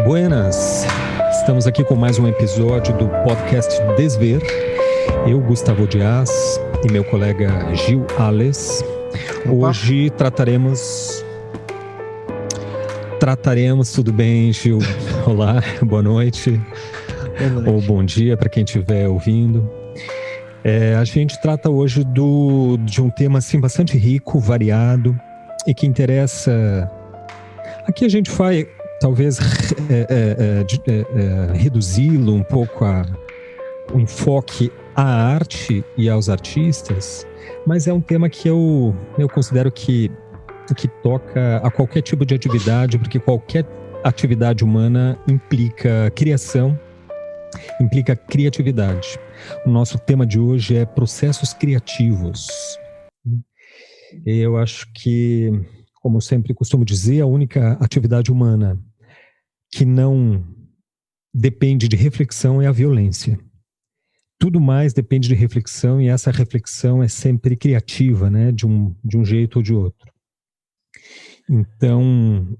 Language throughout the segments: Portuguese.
Buenas, estamos aqui com mais um episódio do podcast Desver. Eu, Gustavo Dias, e meu colega Gil Ales. Hoje trataremos, tudo bem, Gil? Olá, boa noite. Boa noite. Ou bom dia para quem estiver ouvindo. A gente trata hoje de um tema assim, bastante rico, variado e que interessa. Aqui a gente vai talvez reduzi-lo um pouco o enfoque à arte e aos artistas, mas é um tema que eu considero que toca a qualquer tipo de atividade, porque qualquer atividade humana implica criação, implica criatividade. O nosso tema de hoje é processos criativos. Eu acho que, como eu sempre costumo dizer, a única atividade humana que não depende de reflexão é a violência. Tudo mais depende de reflexão, e essa reflexão é sempre criativa, né? De um jeito ou de outro. Então...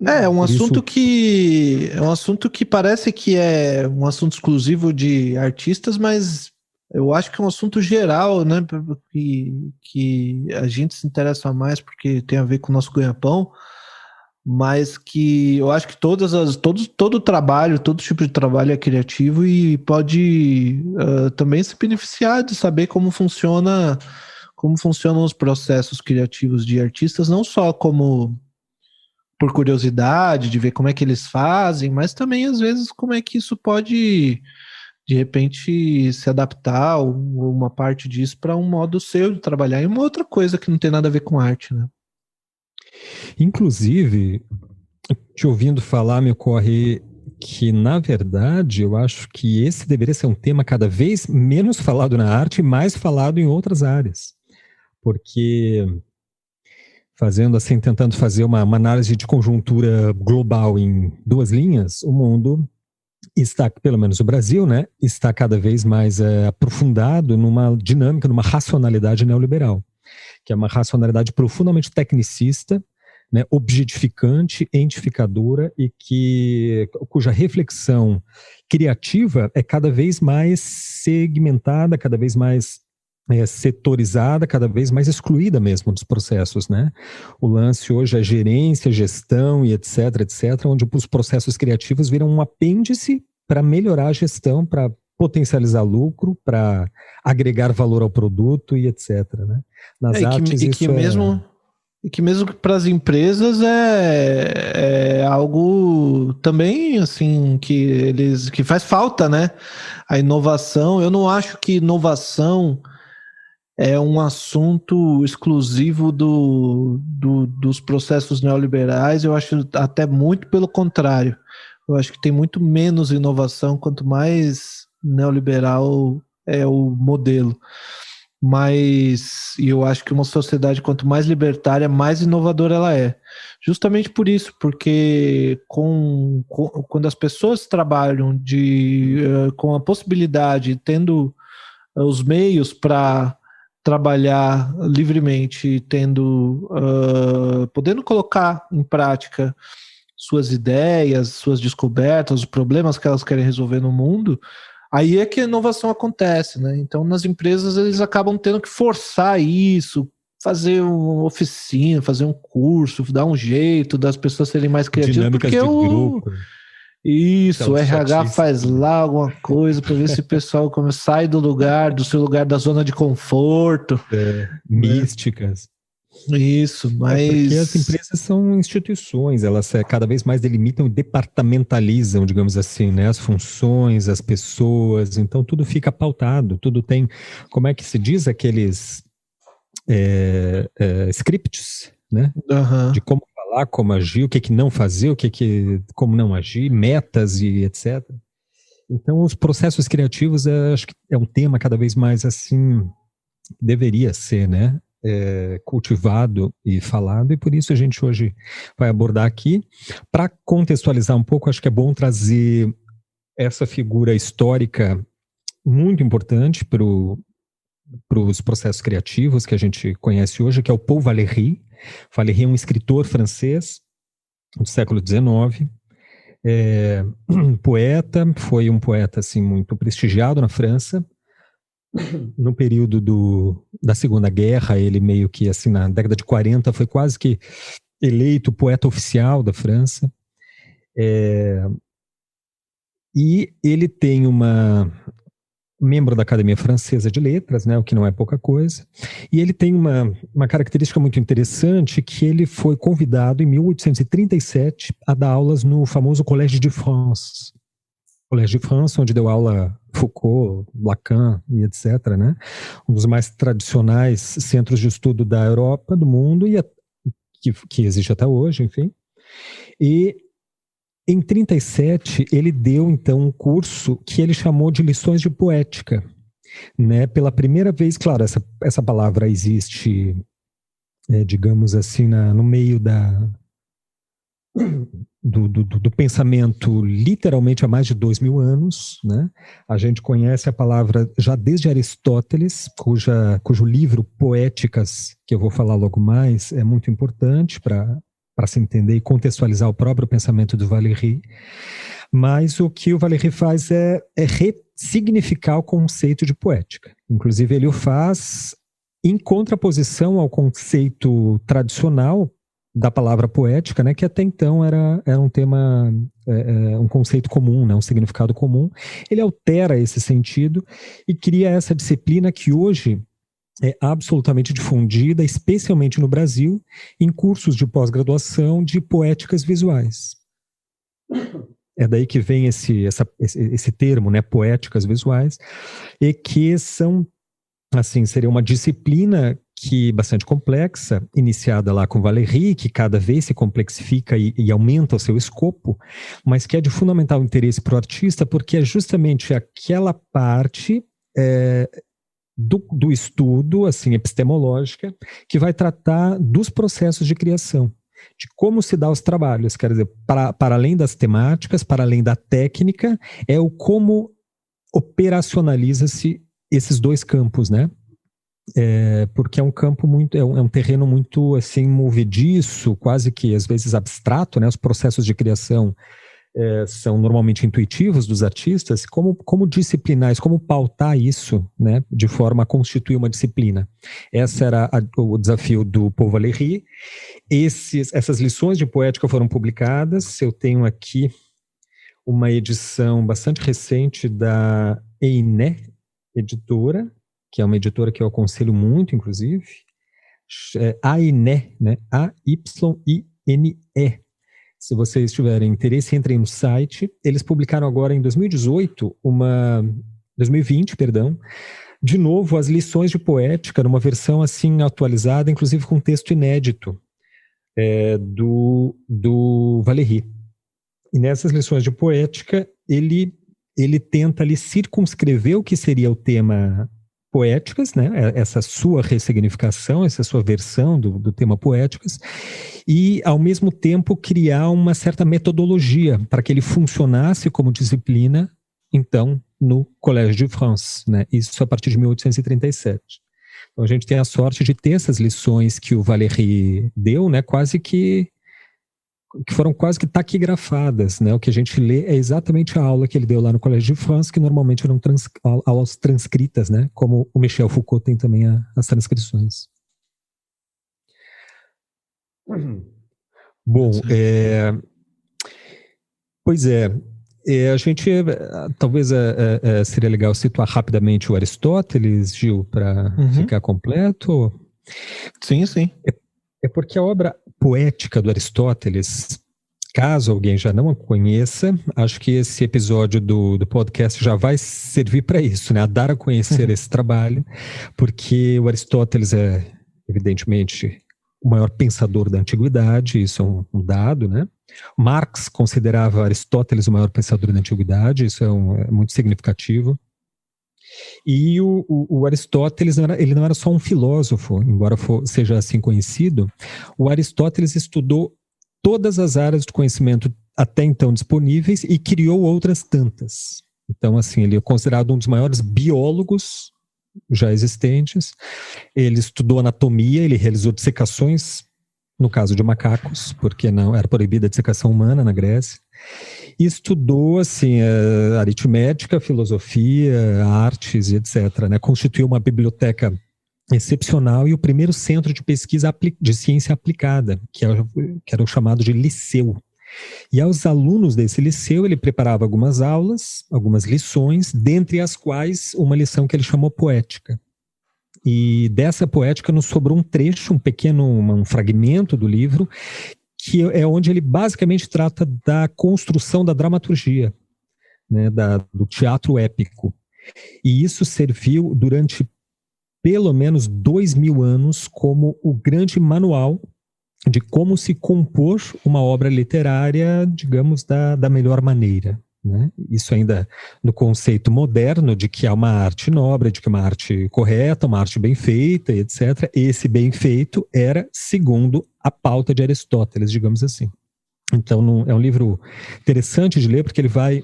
É um assunto que parece que é um assunto exclusivo de artistas, mas eu acho que é um assunto geral, né? Que a gente se interessa mais porque tem a ver com o nosso ganha-pão, mas que eu acho que todo trabalho, todo tipo de trabalho é criativo e pode também se beneficiar de saber como funcionam os processos criativos de artistas, não só como por curiosidade de ver como é que eles fazem, mas também às vezes como é que isso pode de repente se adaptar uma parte disso para um modo seu de trabalhar e uma outra coisa que não tem nada a ver com arte, né? Inclusive, te ouvindo falar, me ocorre que, na verdade, eu acho que esse deveria ser um tema cada vez menos falado na arte e mais falado em outras áreas. Porque, tentando fazer uma análise de conjuntura global em duas linhas, o mundo está, pelo menos o Brasil, né, está cada vez mais aprofundado numa dinâmica, numa racionalidade neoliberal, que é uma racionalidade profundamente tecnicista, né, objetificante, entificadora e cuja reflexão criativa é cada vez mais segmentada, cada vez mais setorizada, cada vez mais excluída mesmo dos processos, né? O lance hoje é gerência, gestão e etc, onde os processos criativos viram um apêndice para melhorar a gestão, para potencializar lucro, para agregar valor ao produto e etc, né? Nas artes E que mesmo para as empresas é algo também assim que faz falta, né? A inovação. Eu não acho que inovação é um assunto exclusivo dos processos neoliberais. Eu acho até muito pelo contrário. Eu acho que tem muito menos inovação quanto mais neoliberal é o modelo. Mas eu acho que uma sociedade, quanto mais libertária, mais inovadora ela é. Justamente por isso, porque quando as pessoas trabalham com a possibilidade, tendo os meios para trabalhar livremente, podendo colocar em prática suas ideias, suas descobertas, os problemas que elas querem resolver no mundo, aí é que a inovação acontece, né? Então, nas empresas, eles acabam tendo que forçar isso, fazer uma oficina, fazer um curso, dar um jeito das pessoas serem mais criativas. Dinâmicas de grupo. Isso, o RH faz lá alguma coisa para ver se o pessoal sai do seu lugar da zona de conforto. Místicas. Isso, mas... porque as empresas são instituições, elas cada vez mais delimitam e departamentalizam, digamos assim, né, as funções, as pessoas, então tudo fica pautado, tudo tem, como é que se diz, aqueles scripts, né, de como falar, como agir, o que não fazer, como não agir, metas e etc. Então os processos criativos, acho que é um tema cada vez mais assim, deveria ser, né, cultivado e falado, e por isso a gente hoje vai abordar aqui. Para contextualizar um pouco, acho que é bom trazer essa figura histórica muito importante para os processos criativos que a gente conhece hoje, que é o Paul Valéry. Valéry é um escritor francês do século XIX, Poeta, foi um poeta assim, muito prestigiado na França. No período da Segunda Guerra, ele meio que, assim, na década de 40, foi quase que eleito poeta oficial da França. E ele tem membro da Academia Francesa de Letras, né, o que não é pouca coisa, e ele tem uma característica muito interessante, que ele foi convidado em 1837 a dar aulas no famoso Collège de France. Collège de France, onde deu aula Foucault, Lacan e etc., né? Um dos mais tradicionais centros de estudo da Europa, do mundo, e que existe até hoje, enfim. E em 37, ele deu, então, um curso que ele chamou de Lições de Poética. Né? Pela primeira vez, claro, essa palavra existe, digamos assim, no meio do pensamento literalmente há mais de 2000 anos. Né? A gente conhece a palavra já desde Aristóteles, cujo livro Poéticas, que eu vou falar logo mais, é muito importante para se entender e contextualizar o próprio pensamento do Valéry. Mas o que o Valéry faz é ressignificar o conceito de poética. Inclusive, ele o faz em contraposição ao conceito tradicional da palavra poética, né, que até então era um tema, um conceito comum, né, um significado comum. Ele altera esse sentido e cria essa disciplina que hoje é absolutamente difundida, especialmente no Brasil, em cursos de pós-graduação de poéticas visuais. É daí que vem esse termo, né, poéticas visuais, e que são, assim, seria uma disciplina que bastante complexa, iniciada lá com Valéry, que cada vez se complexifica e aumenta o seu escopo, mas que é de fundamental interesse para o artista, porque é justamente aquela parte do estudo, assim, epistemológica, que vai tratar dos processos de criação, de como se dá os trabalhos, quer dizer, para além das temáticas, para além da técnica, é o como operacionaliza-se esses dois campos, né? Porque é um campo muito, é um terreno muito, assim, movediço, quase que às vezes abstrato, né? Os processos de criação são normalmente intuitivos dos artistas. Como disciplinar isso, como pautar isso, né, de forma a constituir uma disciplina. Esse era o desafio do Paul Valéry. Essas lições de poética foram publicadas. Eu tenho aqui uma edição bastante recente da Einé Editora, que é uma editora que eu aconselho muito, inclusive. Ainé, né? A-Y-I-N-E. Se vocês tiverem interesse, entrem no site. Eles publicaram agora em 2020, de novo, as lições de poética, numa versão assim atualizada, inclusive com texto inédito do Valéry. E nessas lições de poética, ele tenta ali circunscrever o que seria o tema poéticas, né? Essa sua ressignificação, essa sua versão do tema poéticas, e ao mesmo tempo criar uma certa metodologia para que ele funcionasse como disciplina, então, no Collège de France, né? Isso a partir de 1837. Então a gente tem a sorte de ter essas lições que o Valéry deu, né? Que foram quase que taquigrafadas, né? O que a gente lê é exatamente a aula que ele deu lá no Collège de France, que normalmente eram aulas transcritas, né? Como o Michel Foucault tem também as transcrições. Bom, pois é, a gente talvez seria legal situar rapidamente o Aristóteles, Gil, para ficar completo. Sim, sim. É porque a obra poética do Aristóteles, caso alguém já não a conheça, acho que esse episódio do podcast já vai servir para isso, né? A dar a conhecer esse trabalho, porque o Aristóteles é, evidentemente, o maior pensador da antiguidade, isso é um dado, né? Marx considerava Aristóteles o maior pensador da antiguidade, isso é muito significativo. E o Aristóteles, ele não era só um filósofo, embora seja assim conhecido. O Aristóteles estudou todas as áreas do conhecimento até então disponíveis e criou outras tantas. Então, assim, ele é considerado um dos maiores biólogos já existentes. Ele estudou anatomia, ele realizou dissecações, no caso de macacos, porque não era proibida a dissecação humana na Grécia. e estudou assim, aritmética, filosofia, artes e etc., né? Constituiu uma biblioteca excepcional e o primeiro centro de pesquisa de ciência aplicada, que era o chamado de liceu. E aos alunos desse liceu ele preparava algumas aulas, algumas lições, dentre as quais uma lição que ele chamou poética. E dessa poética nos sobrou um trecho, um fragmento do livro, que é onde ele basicamente trata da construção da dramaturgia, né, do teatro épico. E isso serviu durante pelo menos 2000 anos como o grande manual de como se compor uma obra literária, digamos, da melhor maneira. Né? Isso ainda no conceito moderno de que há uma arte nobre, de que uma arte correta, uma arte bem feita, etc. Esse bem feito era segundo a pauta de Aristóteles, digamos assim. Então é um livro interessante de ler porque ele vai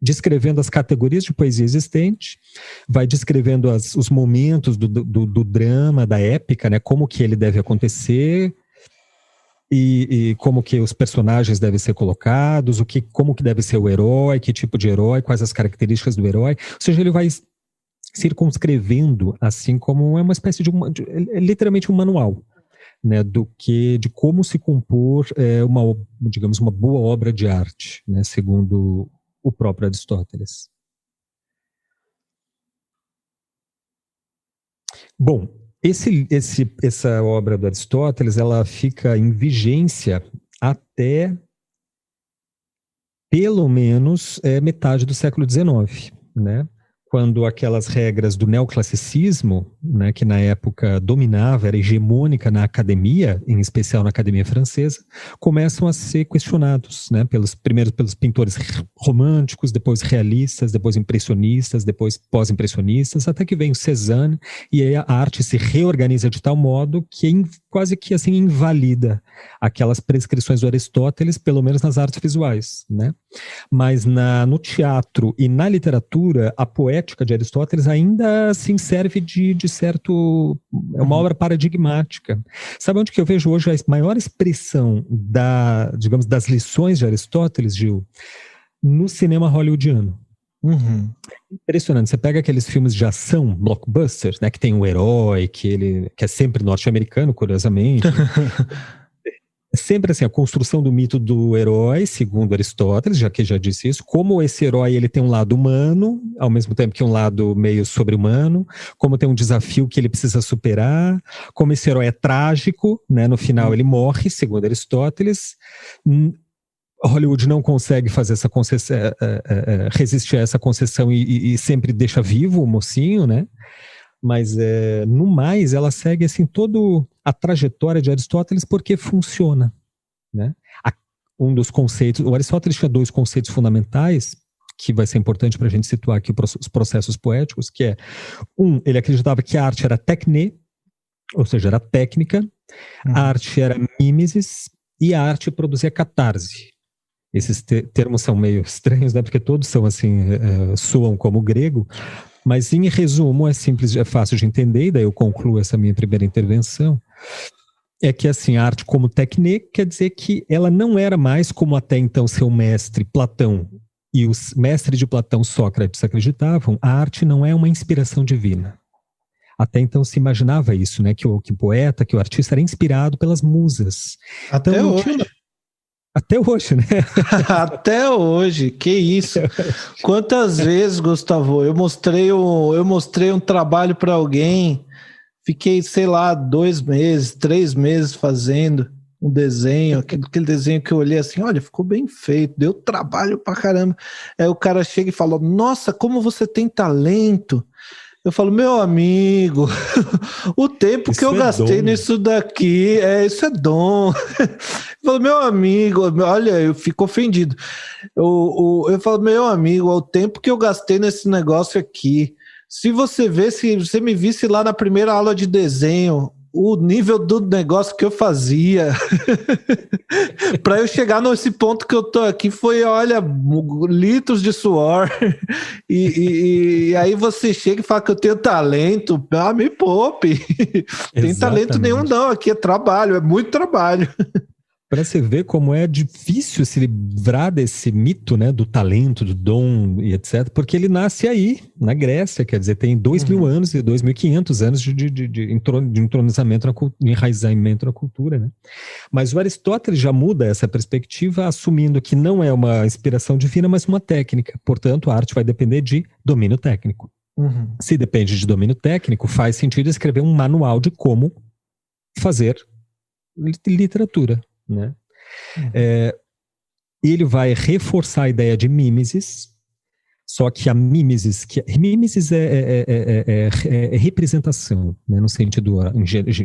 descrevendo as categorias de poesia existente, vai descrevendo os momentos do drama, da épica, né? Como que ele deve acontecer, e como que os personagens devem ser colocados, como que deve ser o herói, que tipo de herói, quais as características do herói. Ou seja, ele vai circunscrevendo, assim como é uma espécie é literalmente um manual, né, de como se compor digamos, uma boa obra de arte, né, segundo o próprio Aristóteles. Bom, essa obra do Aristóteles, ela fica em vigência até pelo menos metade do século XIX, né? Quando aquelas regras do neoclassicismo, né, que na época dominava, era hegemônica na academia, em especial na academia francesa, começam a ser questionados, né, primeiro pelos pintores românticos, depois realistas, depois impressionistas, depois pós-impressionistas, até que vem o Cézanne, e aí a arte se reorganiza de tal modo que quase que assim invalida aquelas prescrições do Aristóteles, pelo menos nas artes visuais, né? Mas no teatro e na literatura, a poética de Aristóteles ainda assim serve de certo... É uma obra paradigmática. Sabe onde que eu vejo hoje a maior expressão digamos, das lições de Aristóteles, Gil? No cinema hollywoodiano. Uhum. Impressionante. Você pega aqueles filmes de ação, blockbusters, né, que tem um herói, que é sempre norte-americano, curiosamente. É sempre assim, a construção do mito do herói, segundo Aristóteles, já disse isso, como esse herói ele tem um lado humano, ao mesmo tempo que um lado meio sobre-humano, como tem um desafio que ele precisa superar, como esse herói é trágico, né, no final ele morre, segundo Aristóteles. Hollywood não consegue fazer essa concessão, resistir a essa concessão e sempre deixa vivo o mocinho, né? Mas no mais ela segue assim toda a trajetória de Aristóteles porque funciona, né? Um dos conceitos, o Aristóteles tinha dois conceitos fundamentais que vai ser importante para a gente situar aqui os processos poéticos, que é ele acreditava que a arte era tecne, ou seja, era técnica, a arte era mimesis e a arte produzia catarse. Esses termos são meio estranhos, né? Porque todos são assim, soam como grego. Mas, em resumo, é simples, é fácil de entender, e daí eu concluo essa minha primeira intervenção, é que, assim, a arte como técnica quer dizer que ela não era mais como até então seu mestre Platão e os mestres de Platão, Sócrates, acreditavam, a arte não é uma inspiração divina. Até então se imaginava isso, né, que o poeta, que o artista era inspirado pelas musas. Até então, hoje. Até hoje, né? Até hoje, que isso. Quantas vezes, Gustavo, eu mostrei um trabalho para alguém, fiquei, sei lá, 2 meses, 3 meses fazendo um desenho, aquele desenho que eu olhei assim, olha, ficou bem feito, deu trabalho pra caramba. Aí o cara chega e fala, nossa, como você tem talento. Eu falo, meu amigo, o tempo isso que eu gastei dom. Nisso daqui, isso é dom. Eu falo, meu amigo, olha, eu fico ofendido. Eu falo, meu amigo, o tempo que eu gastei nesse negócio aqui, se você me visse lá na primeira aula de desenho, o nível do negócio que eu fazia para eu chegar nesse ponto que eu tô aqui foi, olha, litros de suor e aí você chega e fala que eu tenho talento, me poupe. Tem talento nenhum não, aqui é trabalho, é muito trabalho. Para você ver como é difícil se livrar desse mito, né, do talento, do dom e etc., porque ele nasce aí, na Grécia, quer dizer, tem 2.000 anos e 2.500 anos de entronizamento, de enraizamento na cultura, né? Mas o Aristóteles já muda essa perspectiva, assumindo que não é uma inspiração divina, mas uma técnica. Portanto, a arte vai depender de domínio técnico. Se depende de domínio técnico, faz sentido escrever um manual de como fazer literatura, né? Ele vai reforçar a ideia de mimesis, só que a mimesis é representação, né, no sentido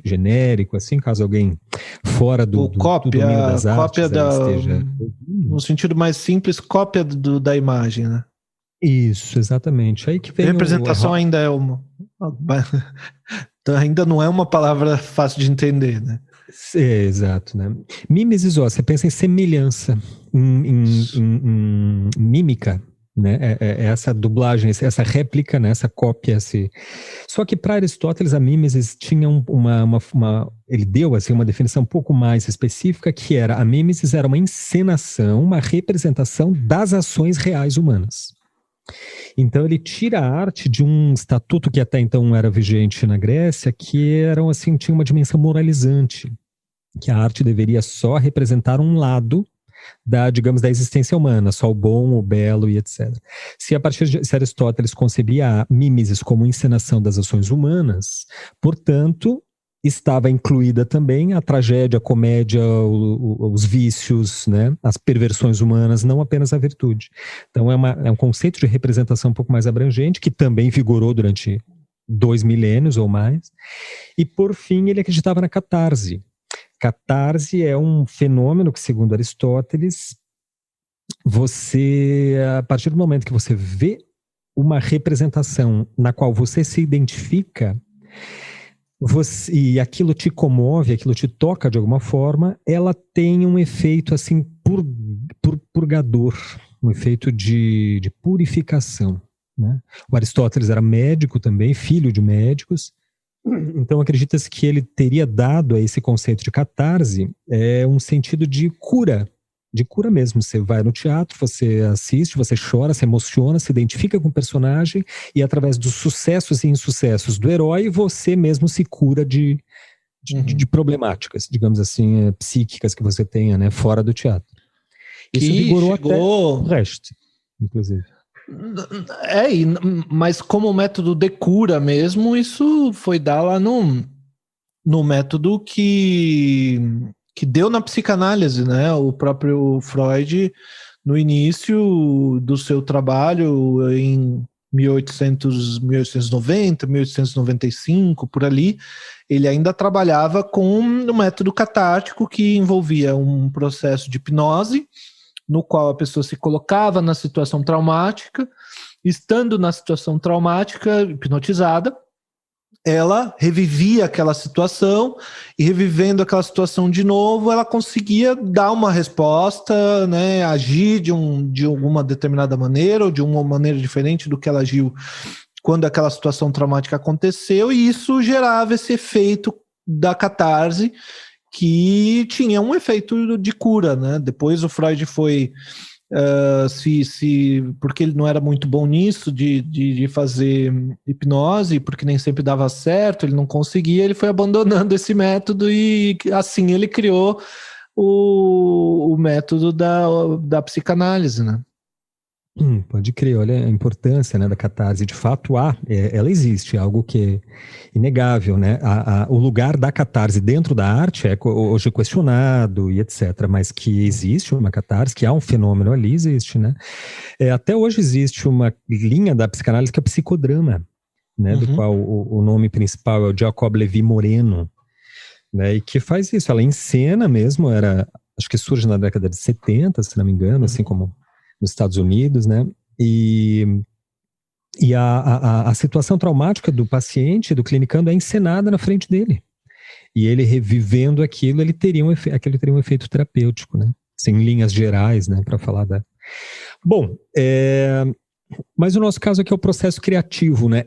genérico, assim, caso alguém fora do domínio das artes esteja... No sentido mais simples, cópia da imagem, né? Isso, exatamente. Aí que vem representação ainda é ainda não é uma palavra fácil de entender, né? É, exato, né? Mimesis, você pensa em semelhança, em mímica, né? Essa dublagem, essa réplica, né? Essa cópia. Só que para Aristóteles a mimesis tinha ele deu assim uma definição um pouco mais específica, que era a mimesis era uma encenação, uma representação das ações reais humanas. Então ele tira a arte de um estatuto que até então era vigente na Grécia, que tinha uma dimensão moralizante, que a arte deveria só representar um lado da existência humana, só o bom, o belo e etc. Se Aristóteles concebia a mimesis como encenação das ações humanas, portanto, estava incluída também a tragédia, a comédia, os vícios, né? As perversões humanas, não apenas a virtude. Então é um conceito de representação um pouco mais abrangente, que também vigorou durante 2 milênios ou mais. E por fim ele acreditava na catarse. Catarse é um fenômeno que, segundo Aristóteles, a partir do momento que você vê uma representação na qual você se identifica, e aquilo te comove, aquilo te toca de alguma forma, ela tem um efeito assim purgador, um efeito de purificação, né? O Aristóteles era médico também, filho de médicos, então acredita-se que ele teria dado a esse conceito de catarse um sentido de cura mesmo. Você vai no teatro, você assiste, você chora, se emociona, se identifica com o personagem, e através dos sucessos e insucessos do herói, você mesmo se cura de problemáticas, digamos assim, psíquicas que você tenha, né, fora do teatro. Isso vigorou até o resto, inclusive. Mas como método de cura mesmo, isso foi dar lá no método que deu na psicanálise, né? O próprio Freud, no início do seu trabalho, em 1890, 1895, por ali, ele ainda trabalhava com um método catártico que envolvia um processo de hipnose, no qual a pessoa se colocava na situação traumática, estando na situação traumática, hipnotizada, ela revivia aquela situação, e revivendo aquela situação de novo, ela conseguia dar uma resposta, né, agir de alguma determinada maneira, ou de uma maneira diferente do que ela agiu quando aquela situação traumática aconteceu, e isso gerava esse efeito da catarse, que tinha um efeito de cura, né? Depois o Freud foi, porque ele não era muito bom nisso, de fazer hipnose, porque nem sempre dava certo, ele não conseguia, ele foi abandonando esse método, e assim ele criou o método da psicanálise, né? Pode crer, olha a importância, né, da catarse. De fato, ela existe, é algo que é inegável, né? O lugar da catarse dentro da arte é hoje questionado e etc., mas que existe uma catarse, que há um fenômeno ali, existe, né? Até hoje existe uma linha da psicanálise que é o psicodrama, né, do qual o nome principal é o Jacob Levi Moreno, né, e que faz isso, ela encena mesmo, acho que surge na década de 70, se não me engano, assim como nos Estados Unidos, né? E a situação traumática do paciente, do clinicando, é encenada na frente dele. E ele revivendo aquilo, aquilo teria um efeito terapêutico, né? Assim, em linhas gerais, né? Para falar da... Bom, mas o nosso caso aqui é o processo criativo, né?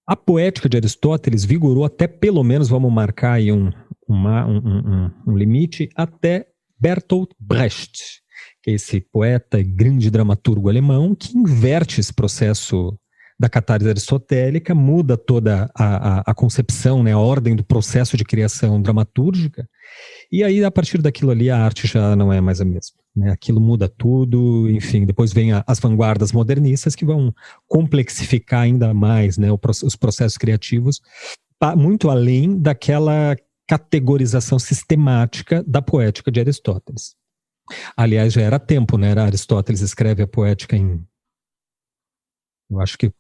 A poética de Aristóteles vigorou até pelo menos, vamos marcar aí um um limite até Bertolt Brecht, que é esse poeta e grande dramaturgo alemão que inverte esse processo da catarse aristotélica, muda toda a concepção, né, a ordem do processo de criação dramatúrgica, e aí, a partir daquilo ali, a arte já não é mais a mesma, né? Aquilo muda tudo, enfim, depois vem as vanguardas modernistas que vão complexificar ainda mais, né, os processos criativos, muito além daquela categorização sistemática da poética de Aristóteles. Aliás, já era tempo, né? Aristóteles escreve a poética em, eu acho que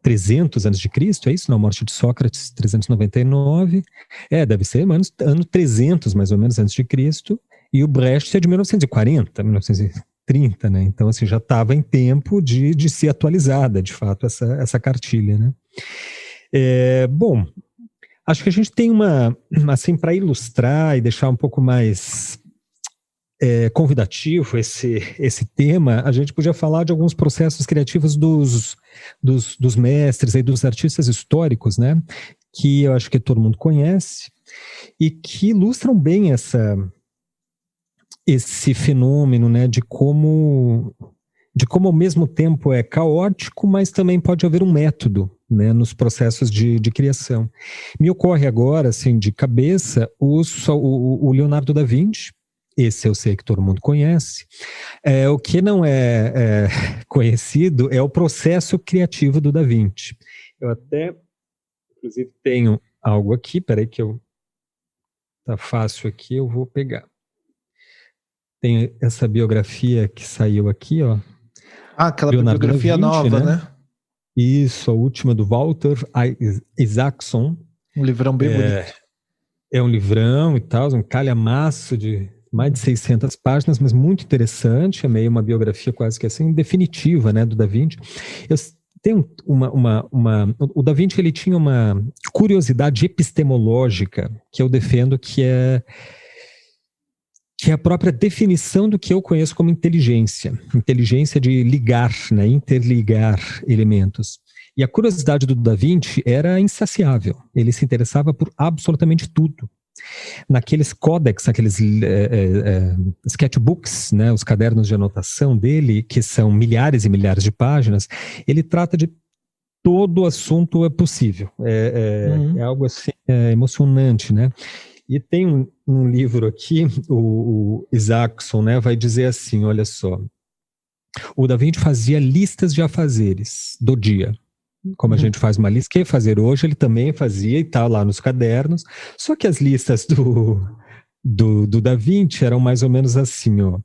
300 antes de Cristo, é isso? Na morte de Sócrates, 399. Deve ser ano 300, mais ou menos, antes de Cristo. E o Brecht é de 1940, 1930, né? Então, assim, já estava em tempo de ser atualizada, de fato, essa cartilha, né? Bom, acho que a gente tem assim, para ilustrar e deixar um pouco mais convidativo esse tema, a gente podia falar de alguns processos criativos dos mestres e dos artistas históricos, né, que eu acho que todo mundo conhece e que ilustram bem esse fenômeno, né, de como ao mesmo tempo é caótico, mas também pode haver um método, né, nos processos de criação. Me ocorre agora, assim, de cabeça, o Leonardo da Vinci. Esse eu sei que todo mundo conhece. O que não é conhecido é o processo criativo do Da Vinci. Eu até, inclusive, tenho algo aqui, peraí que tá fácil aqui, eu vou pegar. Tem essa biografia que saiu aqui, ó. Aquela Leonardo biografia da Vinci, nova, né? Isso, a última do Walter Isaacson. Um livrão bem bonito. É um livrão e tal, um calhamaço de mais de 600 páginas, mas muito interessante, é meio uma biografia quase que assim, definitiva, né, do Da Vinci. Eu tenho o Da Vinci, ele tinha uma curiosidade epistemológica que eu defendo, que é a própria definição do que eu conheço como inteligência de ligar, né, interligar elementos. E a curiosidade do Da Vinci era insaciável, ele se interessava por absolutamente tudo. Naqueles códex, aqueles sketchbooks, né, os cadernos de anotação dele, que são milhares e milhares de páginas, ele trata de todo o assunto possível. É algo assim emocionante, né? E tem um livro aqui, o Isaacson, né, vai dizer assim, olha só, o Da Vinci fazia listas de afazeres do dia. Como a gente faz uma lista, que fazer hoje, ele também fazia e tá lá nos cadernos. Só que as listas do Da Vinci eram mais ou menos assim, ó.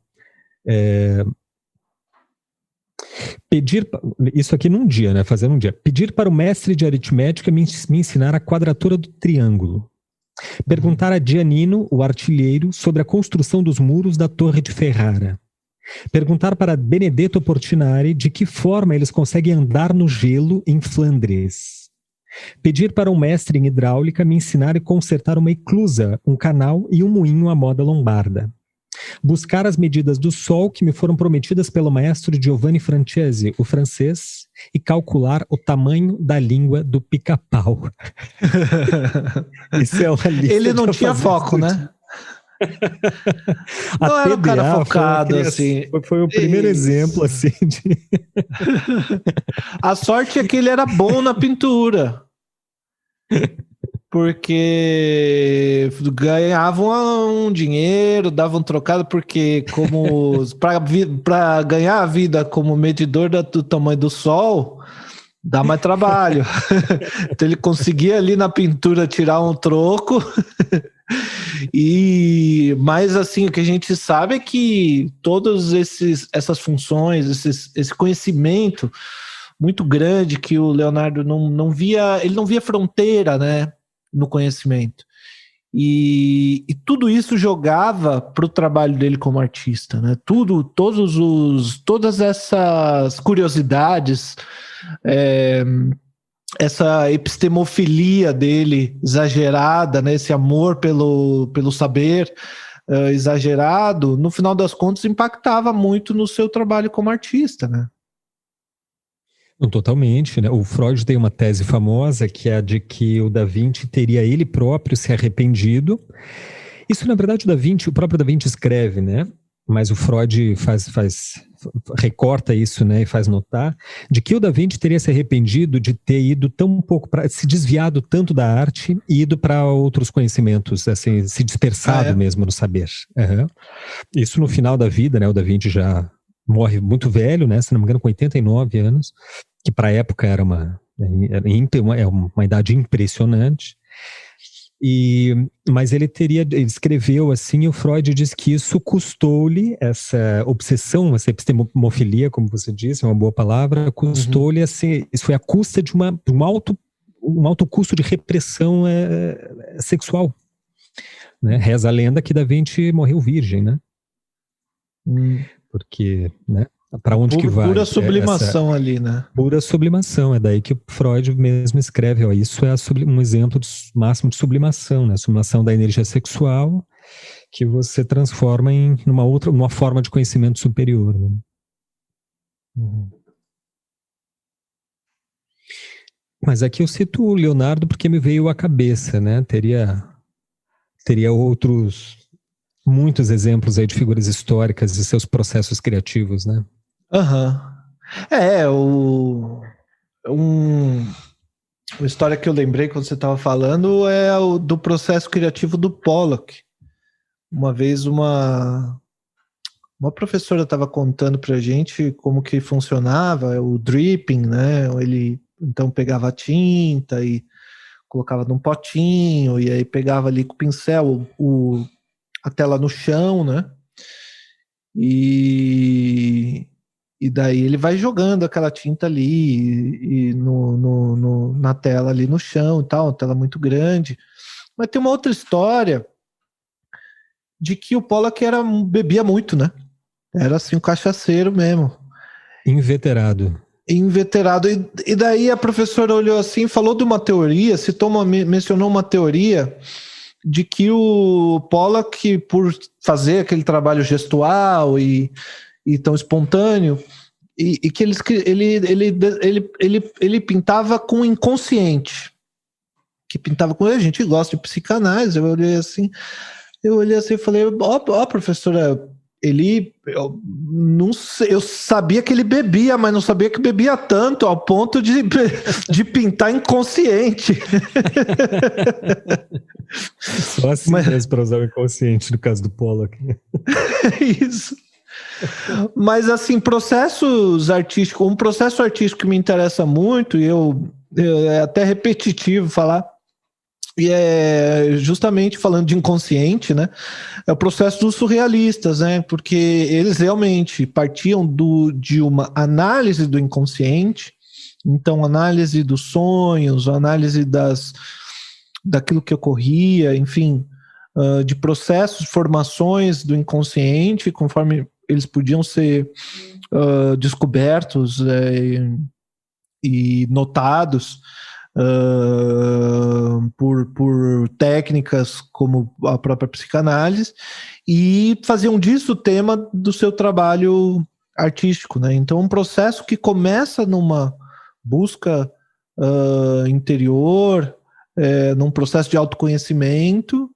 Isso aqui num dia, né? Fazer num dia. Pedir para o mestre de aritmética me ensinar a quadratura do triângulo. Perguntar a Giannino, o artilheiro, sobre a construção dos muros da Torre de Ferrara. Perguntar para Benedetto Portinari de que forma eles conseguem andar no gelo em Flandres. Pedir para um mestre em hidráulica me ensinar a consertar uma eclusa, um canal e um moinho à moda lombarda. Buscar as medidas do sol que me foram prometidas pelo maestro Giovanni Francesi, o francês, e calcular o tamanho da língua do pica-pau. Isso é uma lista. Ele não tinha foco, né? Não era um cara focado, assim. Foi o primeiro exemplo, assim, A sorte é que ele era bom na pintura. Porque ganhavam um dinheiro, davam trocado, porque como para ganhar a vida como medidor do tamanho do sol, dá mais trabalho. Então ele conseguia ali na pintura tirar um troco. Mas assim, o que a gente sabe é que todas essas funções, esse conhecimento muito grande que o Leonardo não via, ele não via fronteira, né, no conhecimento. E tudo isso jogava para o trabalho dele como artista, né? Todas essas curiosidades, essa epistemofilia dele exagerada, né? Esse amor pelo saber exagerado, no final das contas impactava muito no seu trabalho como artista, né? Totalmente, né? O Freud tem uma tese famosa que é a de que o Da Vinci teria ele próprio se arrependido. Isso, na verdade, o próprio Da Vinci escreve, né? Mas o Freud recorta isso, né? E faz notar de que o Da Vinci teria se arrependido de ter ido tão pouco, se desviado tanto da arte e ido para outros conhecimentos, assim, se dispersado mesmo no saber. Uhum. Isso no final da vida, né? O Da Vinci já morre muito velho, né? Se não me engano, com 89 anos, que para a época era uma idade impressionante. Mas ele escreveu assim, e o Freud diz que isso custou-lhe, essa obsessão, essa epistemofilia, como você disse, é uma boa palavra, custou-lhe, assim, isso foi a custa de um alto custo de repressão sexual. Né? Reza a lenda que Da Vinci morreu virgem, né? Porque, né? Para onde que vai? Pura sublimação ali, né? Pura sublimação, é daí que o Freud mesmo escreve, ó, isso é um exemplo máximo de sublimação, né? Sublimação da energia sexual que você transforma em uma forma de conhecimento superior, né? Mas aqui eu cito o Leonardo porque me veio à cabeça, né? Teria muitos exemplos aí de figuras históricas e seus processos criativos, né? Uma história que eu lembrei quando você estava falando é do processo criativo do Pollock. Uma vez uma professora estava contando para a gente como que funcionava o dripping, né? Ele então pegava a tinta e colocava num potinho e aí pegava ali com o pincel a tela no chão, né? E daí ele vai jogando aquela tinta ali e na tela ali no chão e tal, uma tela muito grande. Mas tem uma outra história de que o Pollock bebia muito, né? Era assim um cachaceiro mesmo. Inveterado. E daí a professora olhou assim, falou de uma teoria, mencionou uma teoria de que o Pollock, por fazer aquele trabalho gestual e tão espontâneo, e que ele pintava com o inconsciente, que pintava com a gente gosta de psicanálise. Eu olhei assim e falei, professora, eu sabia que ele bebia, mas não sabia que bebia tanto ao ponto de pintar inconsciente. Só assim mesmo para usar o inconsciente no caso do Pollock. Isso. Mas assim, um processo artístico que me interessa muito, e é até repetitivo falar, e é justamente falando de inconsciente, né? É o processo dos surrealistas, né? Porque eles realmente partiam de uma análise do inconsciente, então análise dos sonhos, análise daquilo que ocorria, enfim, de processos, formações do inconsciente, conforme eles podiam ser descobertos e notados por técnicas como a própria psicanálise, e faziam disso o tema do seu trabalho artístico, né? Então, um processo que começa numa busca interior, num processo de autoconhecimento,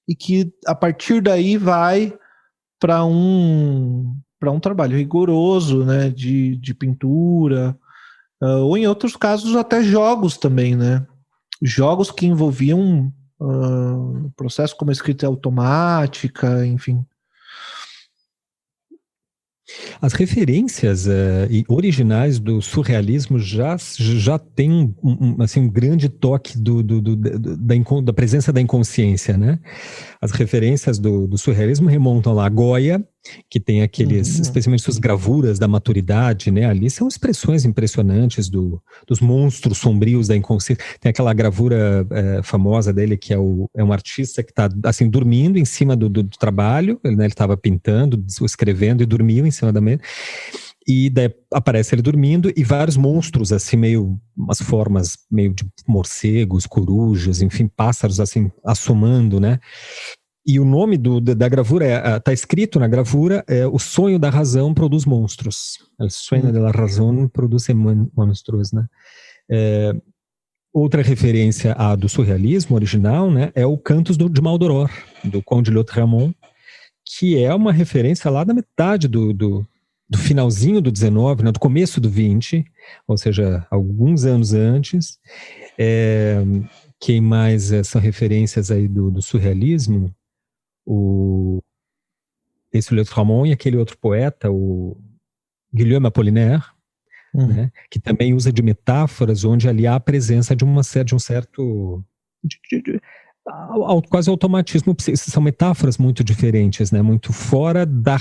e que a partir daí vai para um trabalho rigoroso, né, de pintura, ou em outros casos até jogos também, né? Jogos que envolviam processo como escrita automática, enfim. As referências originais do surrealismo já tem um grande toque da presença da inconsciência, né? As referências do surrealismo remontam lá a Goya, que tem aqueles, especialmente suas gravuras da maturidade, né? Ali são expressões impressionantes dos monstros sombrios da inconsciência. Tem aquela gravura famosa dele, que é um artista que está assim, dormindo em cima do trabalho, ele estava pintando, escrevendo e dormiu em cima da mesa. E daí aparece ele dormindo e vários monstros, assim, umas formas meio de morcegos, corujas, enfim, pássaros, assim, assomando, né? E o nome da gravura está escrito na gravura: o sonho da razão produz monstros. El sueño de la razón produce monstros, né? Outra referência do surrealismo original, né, é o Cantos de Maldoror, do Conde Lautréamont, que é uma referência lá da metade do finalzinho do 19, né, do começo do 20, ou seja, alguns anos antes. Quem mais são referências aí do surrealismo? Esse Lautréamont e aquele outro poeta, o Guillaume Apollinaire, né, que também usa de metáforas onde ali há a presença de um certo quase automatismo. São metáforas muito diferentes, né, muito fora da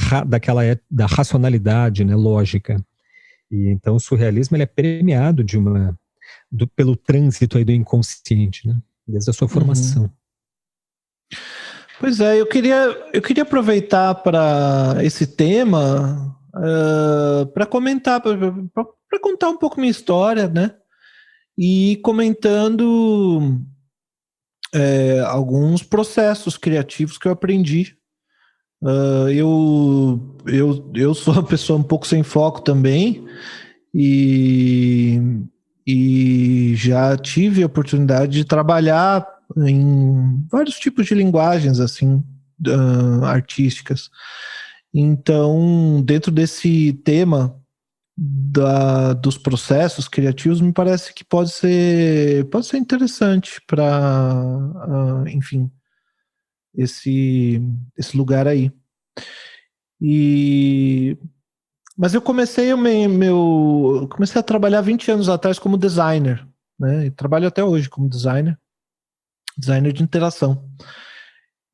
racionalidade, né, lógica. E então o surrealismo ele é premiado pelo trânsito aí do inconsciente, né, desde a sua formação. Pois é, eu queria aproveitar para esse tema para comentar, para contar um pouco minha história, né? E comentando alguns processos criativos que eu aprendi. Eu sou uma pessoa um pouco sem foco também e já tive a oportunidade de trabalhar em vários tipos de linguagens assim artísticas. Então, dentro desse tema dos processos criativos, me parece que pode ser interessante para, enfim, esse lugar aí. Mas eu comecei a trabalhar 20 anos atrás como designer, né? E trabalho até hoje como designer de interação.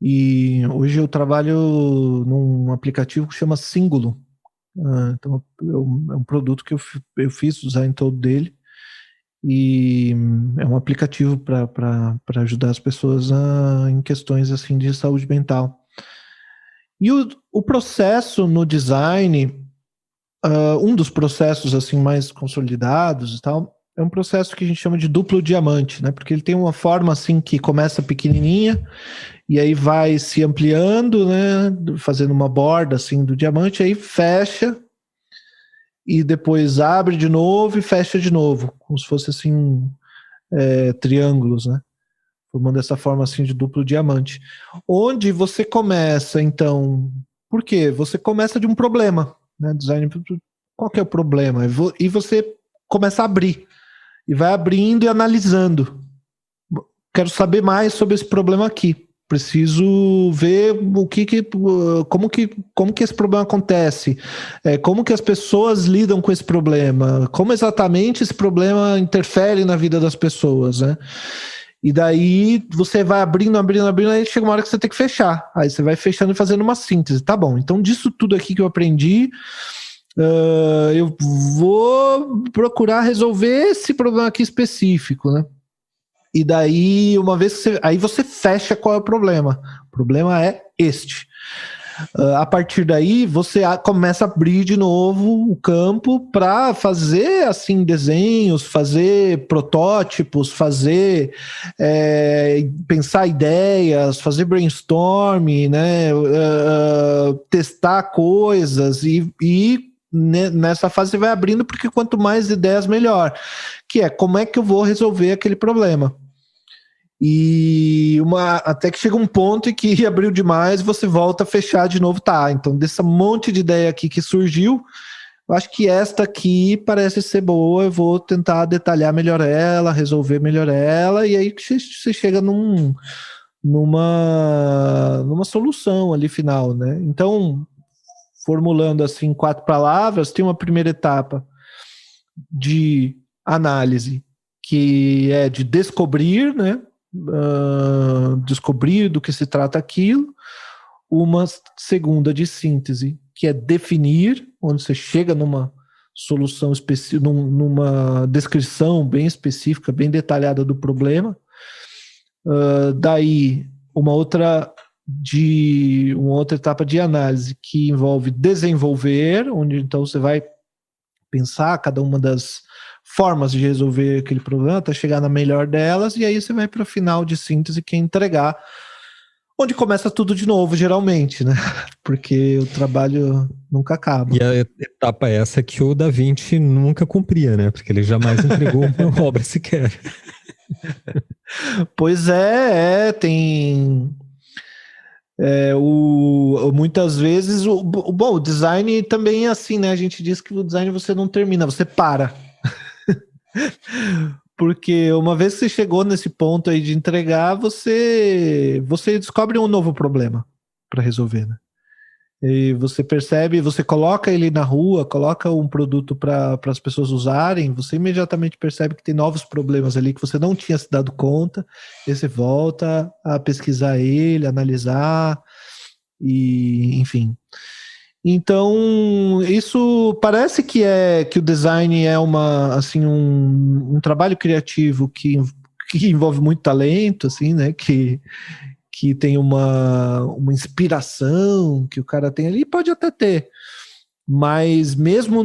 E hoje eu trabalho num aplicativo que chama Singulo. Então é um produto que eu fiz o design todo dele, e é um aplicativo para ajudar as pessoas em questões assim de saúde mental. E o processo no design, um dos processos assim mais consolidados e tal, é um processo que a gente chama de duplo diamante, né? Porque ele tem uma forma assim que começa pequenininha e aí vai se ampliando, né? Fazendo uma borda assim do diamante, aí fecha e depois abre de novo e fecha de novo, como se fosse assim triângulos, né? Formando essa forma assim de duplo diamante. Onde você começa, então... Por quê? Você começa de um problema, né? Design, qual que é o problema? E você começa a abrir. E vai abrindo e analisando. Quero saber mais sobre esse problema aqui. Preciso ver como que esse problema acontece, como que as pessoas lidam com esse problema, como exatamente esse problema interfere na vida das pessoas, né? E daí você vai abrindo, aí chega uma hora que você tem que fechar. Aí você vai fechando e fazendo uma síntese. Tá bom, então disso tudo aqui que eu aprendi, eu vou procurar resolver esse problema aqui específico, né? E daí, uma vez que aí você fecha qual é o problema. O problema é este. A partir daí, você começa a abrir de novo o campo para fazer assim desenhos, fazer protótipos, fazer pensar ideias, fazer brainstorming, né? Testar coisas e nessa fase você vai abrindo, porque quanto mais ideias, melhor. Que é como é que eu vou resolver aquele problema. E até que chega um ponto em que abriu demais, você volta a fechar de novo, tá? Então, desse monte de ideia aqui que surgiu, eu acho que esta aqui parece ser boa, eu vou tentar detalhar melhor ela, resolver melhor ela, e aí você chega numa solução ali final, né? Então, formulando assim 4 palavras, tem uma primeira etapa de análise, que é de descobrir, né? Descobrir do que se trata aquilo. Uma segunda de síntese, que é definir, onde você chega numa solução específica, numa descrição bem específica, bem detalhada do problema. Daí uma outra etapa de análise que envolve desenvolver, onde então você vai pensar cada uma das formas de resolver aquele problema até chegar na melhor delas, e aí você vai para o final de síntese, que é entregar Onde começa tudo de novo, geralmente, né? Porque o trabalho nunca acaba. E a etapa essa que o Da Vinci nunca cumpria, né? Porque ele jamais entregou uma obra sequer. Pois tem... muitas vezes, bom, o design também é assim, né? A gente diz que o design você não termina, você para. Porque uma vez que você chegou nesse ponto aí de entregar, você descobre um novo problema para resolver, né? E você percebe, você coloca ele na rua, coloca um produto para as pessoas usarem, você imediatamente percebe que tem novos problemas ali que você não tinha se dado conta, e você volta a pesquisar ele, analisar, e enfim. Então, isso parece que o design é um trabalho criativo que envolve muito talento, assim, né? Que tem uma inspiração que o cara tem ali, pode até ter. Mas mesmo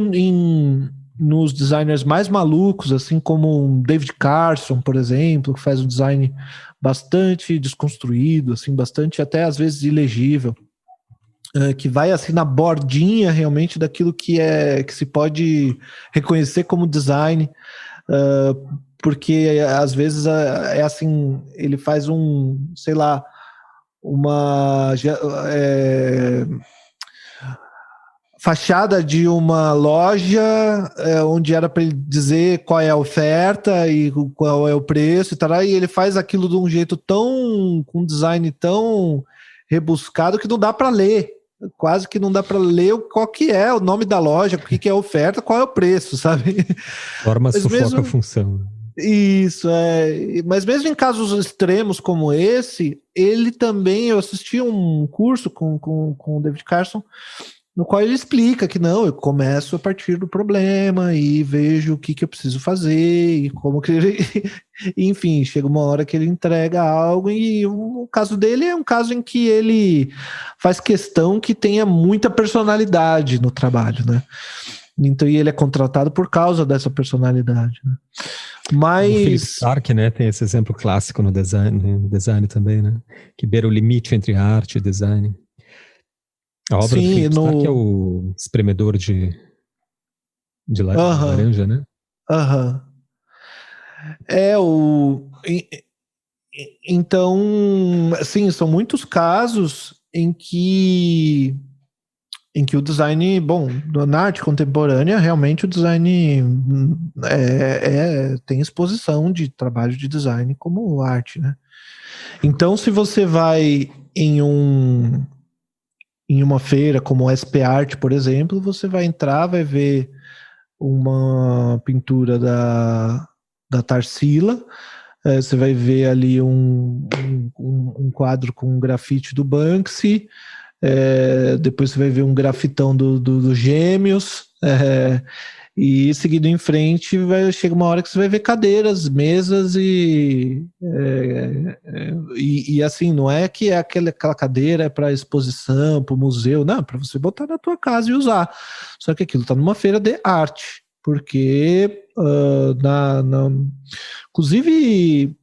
nos designers mais malucos, assim como um David Carson, por exemplo, que faz um design bastante desconstruído, assim, bastante até às vezes ilegível, que vai assim na bordinha realmente daquilo que se pode reconhecer como design, porque às vezes é assim, ele faz sei lá, uma fachada de uma loja onde era para ele dizer qual é a oferta e qual é o preço e tal, e ele faz aquilo de um jeito com um design tão rebuscado que não dá para ler. Quase que não dá para ler qual que é o nome da loja, o que é a oferta, qual é o preço, sabe? Forma sufoca a função. Isso, mas mesmo em casos extremos como esse, ele também, eu assisti um curso com o David Carson, no qual ele explica que não, eu começo a partir do problema e vejo o que eu preciso fazer e como que ele... Enfim, chega uma hora que ele entrega algo e o caso dele é um caso em que ele faz questão que tenha muita personalidade no trabalho, né? Então, e ele é contratado por causa dessa personalidade, né? Mas... O Philip Stark, né, tem esse exemplo clássico no design também, né? Que beira o limite entre arte e design. A obra do Philip Stark é o espremedor de laranja, né? Então, assim, são muitos casos em que o design, bom, na arte contemporânea, realmente o design tem exposição de trabalho de design como arte, né? Então, se você vai em uma feira como o SP Art, por exemplo, você vai entrar, vai ver uma pintura da Tarsila, você vai ver ali um quadro com um grafite do Banksy, depois você vai ver um grafitão do Gêmeos, e seguindo em frente chega uma hora que você vai ver cadeiras, mesas e assim, não é que é aquela cadeira é para exposição, para o museu, não, para você botar na tua casa e usar, só que aquilo está numa feira de arte, porque inclusive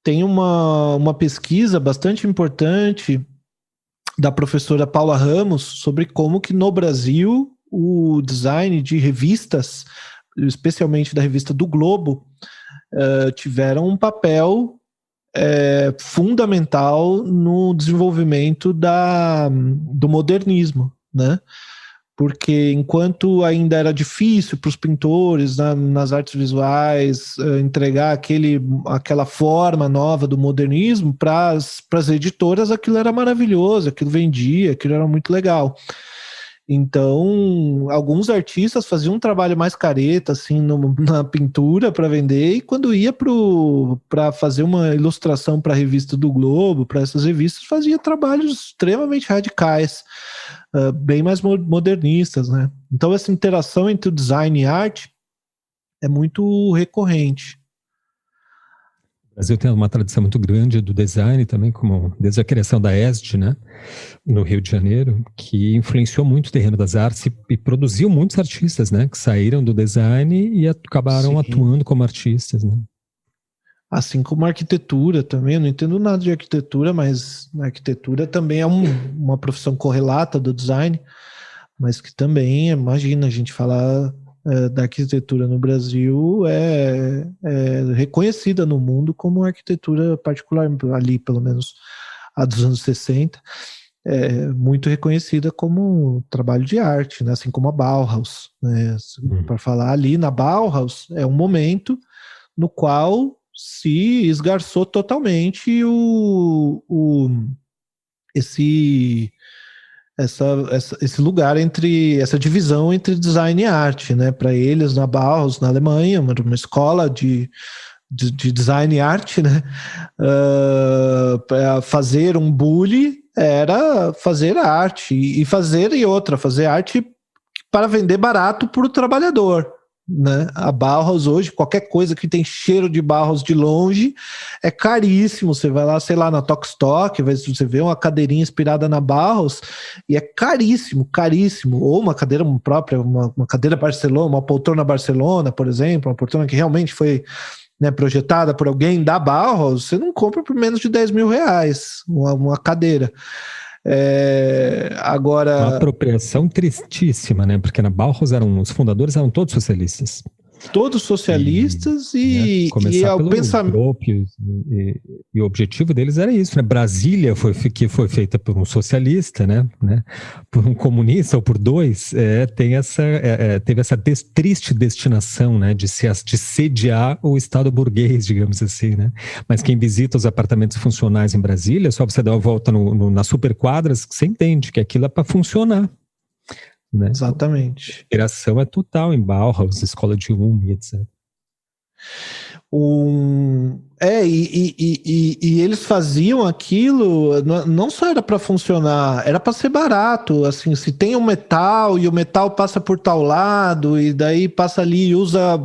tem uma pesquisa bastante importante da professora Paula Ramos sobre como que no Brasil o design de revistas, especialmente da revista do Globo, tiveram um papel fundamental no desenvolvimento do modernismo, né? Porque enquanto ainda era difícil para os pintores nas artes visuais entregar aquela forma nova do modernismo, para as editoras aquilo era maravilhoso, aquilo vendia, aquilo era muito legal. Então, alguns artistas faziam um trabalho mais careta, assim, na pintura para vender, e quando ia para fazer uma ilustração para a revista do Globo, para essas revistas, fazia trabalhos extremamente radicais, bem mais modernistas, né? Então, essa interação entre o design e a arte é muito recorrente. O Brasil tem uma tradição muito grande do design também, como desde a criação da ESD, né, no Rio de Janeiro, que influenciou muito o terreno das artes e produziu muitos artistas, né, que saíram do design e acabaram atuando como artistas, né. Assim como a arquitetura também, eu não entendo nada de arquitetura, mas a arquitetura também é uma profissão correlata do design, mas que também, imagina, a gente falar da arquitetura no Brasil é reconhecida no mundo como arquitetura particular, ali pelo menos a dos anos 60, muito reconhecida como trabalho de arte, né? Assim como a Bauhaus, né? Para falar ali na Bauhaus, é um momento no qual se esgarçou totalmente esse lugar essa divisão entre design e arte, né? Para eles, na Bauhaus, na Alemanha, uma escola de design e arte, né? Para fazer um bully era fazer arte fazer arte para vender barato para o trabalhador, né? A Bauhaus hoje, qualquer coisa que tem cheiro de Bauhaus de longe é caríssimo. Você vai lá, sei lá, na Tokstok, você vê uma cadeirinha inspirada na Bauhaus e é caríssimo, caríssimo. Ou uma cadeira própria, uma cadeira Barcelona, uma poltrona Barcelona, por exemplo, uma poltrona que realmente foi, né, projetada por alguém da Bauhaus, você não compra por menos de 10 mil reais uma cadeira. Agora... Uma apropriação tristíssima, né? Porque na Bauhaus os fundadores eram todos socialistas. Todos socialistas e começar pelo pensamento. E o objetivo deles era isso, né? Brasília que foi feita por um socialista, né? Por um comunista ou por dois, teve essa triste destinação, né? De sediar o Estado burguês, digamos assim, né? Mas quem visita os apartamentos funcionais em Brasília, só você dar uma volta nas superquadras, que você entende que aquilo é para funcionar. Né? Exatamente. A inspiração é total em Bauhaus, escola de etc. E eles faziam aquilo, não só era para funcionar, era para ser barato. Assim, se tem um metal e o metal passa por tal lado, e daí passa ali e usa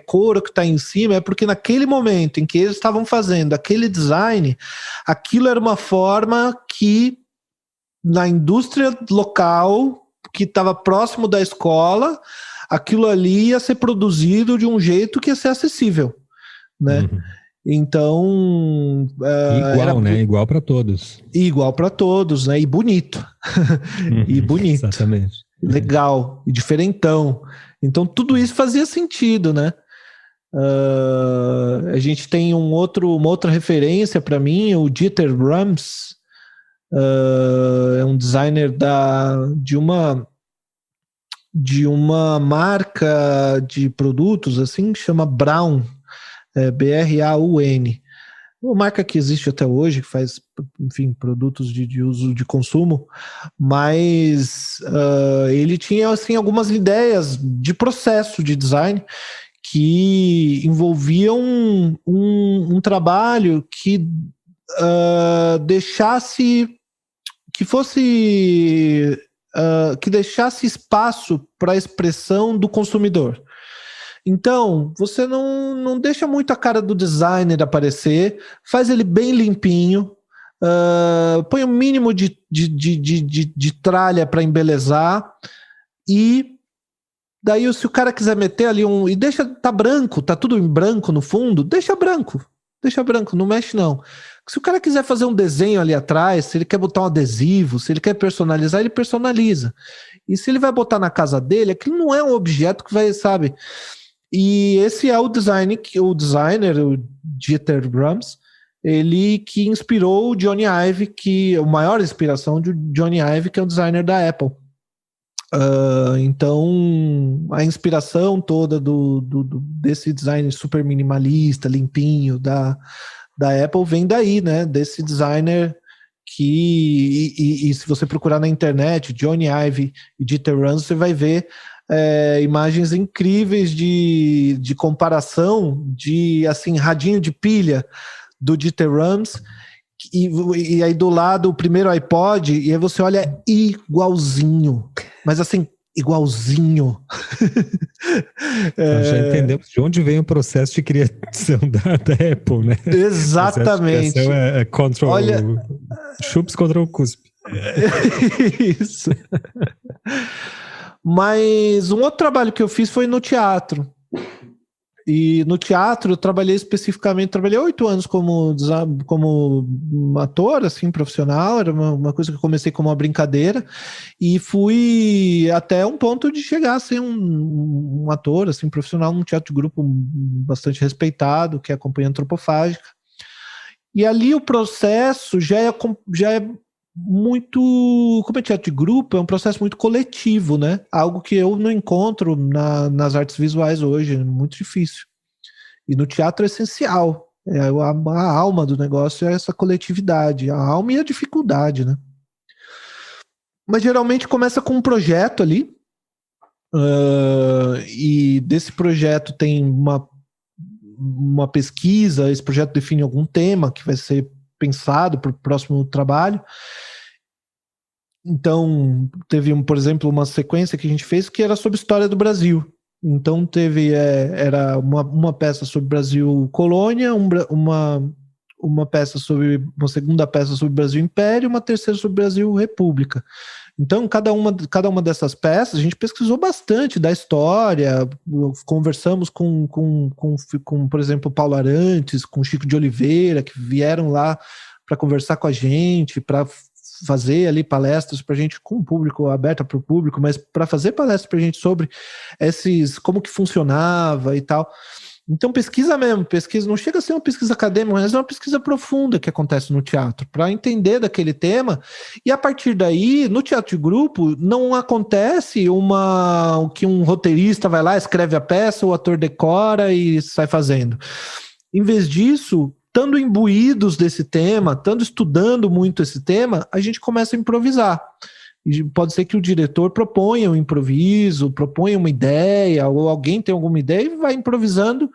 couro que está em cima, é porque naquele momento em que eles estavam fazendo aquele design, aquilo era uma forma que na indústria local que estava próximo da escola, aquilo ali ia ser produzido de um jeito que ia ser acessível, né? Uhum. Então... igual, né? Igual para todos. Igual para todos, né? E bonito. E bonito. Exatamente. Legal. E diferentão. Então, tudo isso fazia sentido, né? A gente tem uma outra referência para mim, o Dieter Rams, é um designer de uma marca de produtos assim que chama Braun, Braun, uma marca que existe até hoje, que faz, enfim, produtos de uso de consumo, mas ele tinha assim algumas ideias de processo de design que envolviam um trabalho que que deixasse espaço para a expressão do consumidor. Então, você não deixa muito a cara do designer aparecer, faz ele bem limpinho, põe o mínimo de tralha para embelezar, e daí se o cara quiser meter ali e tá branco, tá tudo em branco no fundo, deixa branco, não mexe não. Se o cara quiser fazer um desenho ali atrás, se ele quer botar um adesivo, se ele quer personalizar, ele personaliza. E se ele vai botar na casa dele, aquilo não é um objeto que vai, sabe? E esse é o designer, o Dieter Rams, ele que inspirou o Johnny Ive, a maior inspiração de Johnny Ive, que é o designer da Apple. Então, a inspiração toda desse design super minimalista, limpinho, da Apple vem daí, né? Desse designer e se você procurar na internet Johnny Ive e Dieter Rams, você vai ver imagens incríveis de comparação de assim, radinho de pilha do Dieter Rams e aí do lado o primeiro iPod, e aí você olha igualzinho, mas assim, igualzinho. Nós já entendemos de onde vem o processo de criação da Apple, né? Exatamente. O processo de criação Olha... Chups contra o cuspe. Isso. Mas um outro trabalho que eu fiz foi no teatro. E no teatro eu trabalhei 8 anos como ator, assim, profissional, era uma coisa que eu comecei como uma brincadeira, e fui até um ponto de chegar a ser um ator, assim, profissional num teatro de grupo bastante respeitado, que é a Companhia Antropofágica. E ali o processo já é muito, como é teatro de grupo, é um processo muito coletivo, né? Algo que eu não encontro nas artes visuais hoje, é muito difícil. E no teatro é essencial. A alma do negócio é essa coletividade, a alma e a dificuldade, né? Mas geralmente começa com um projeto ali, e desse projeto tem uma pesquisa, esse projeto define algum tema que vai ser pensado para o próximo trabalho. Então, teve, por exemplo, uma sequência que a gente fez que era sobre história do Brasil. Então, era uma peça sobre Brasil Colônia, uma peça uma segunda peça sobre Brasil Império, uma terceira sobre Brasil República. Então, cada uma dessas peças, a gente pesquisou bastante da história, conversamos com por exemplo, Paulo Arantes, com Chico de Oliveira, que vieram lá para conversar com a gente, para fazer ali palestras para a gente, com o público, aberta para o público, mas para fazer palestras para a gente sobre como que funcionava e tal. Então pesquisa mesmo, não chega a ser uma pesquisa acadêmica, mas é uma pesquisa profunda que acontece no teatro, para entender daquele tema, e a partir daí, no teatro de grupo, não acontece que um roteirista vai lá, escreve a peça, o ator decora e sai fazendo. Em vez disso, estando imbuídos desse tema, estando estudando muito esse tema, a gente começa a improvisar. E pode ser que o diretor proponha um improviso, proponha uma ideia, ou alguém tem alguma ideia e vai improvisando.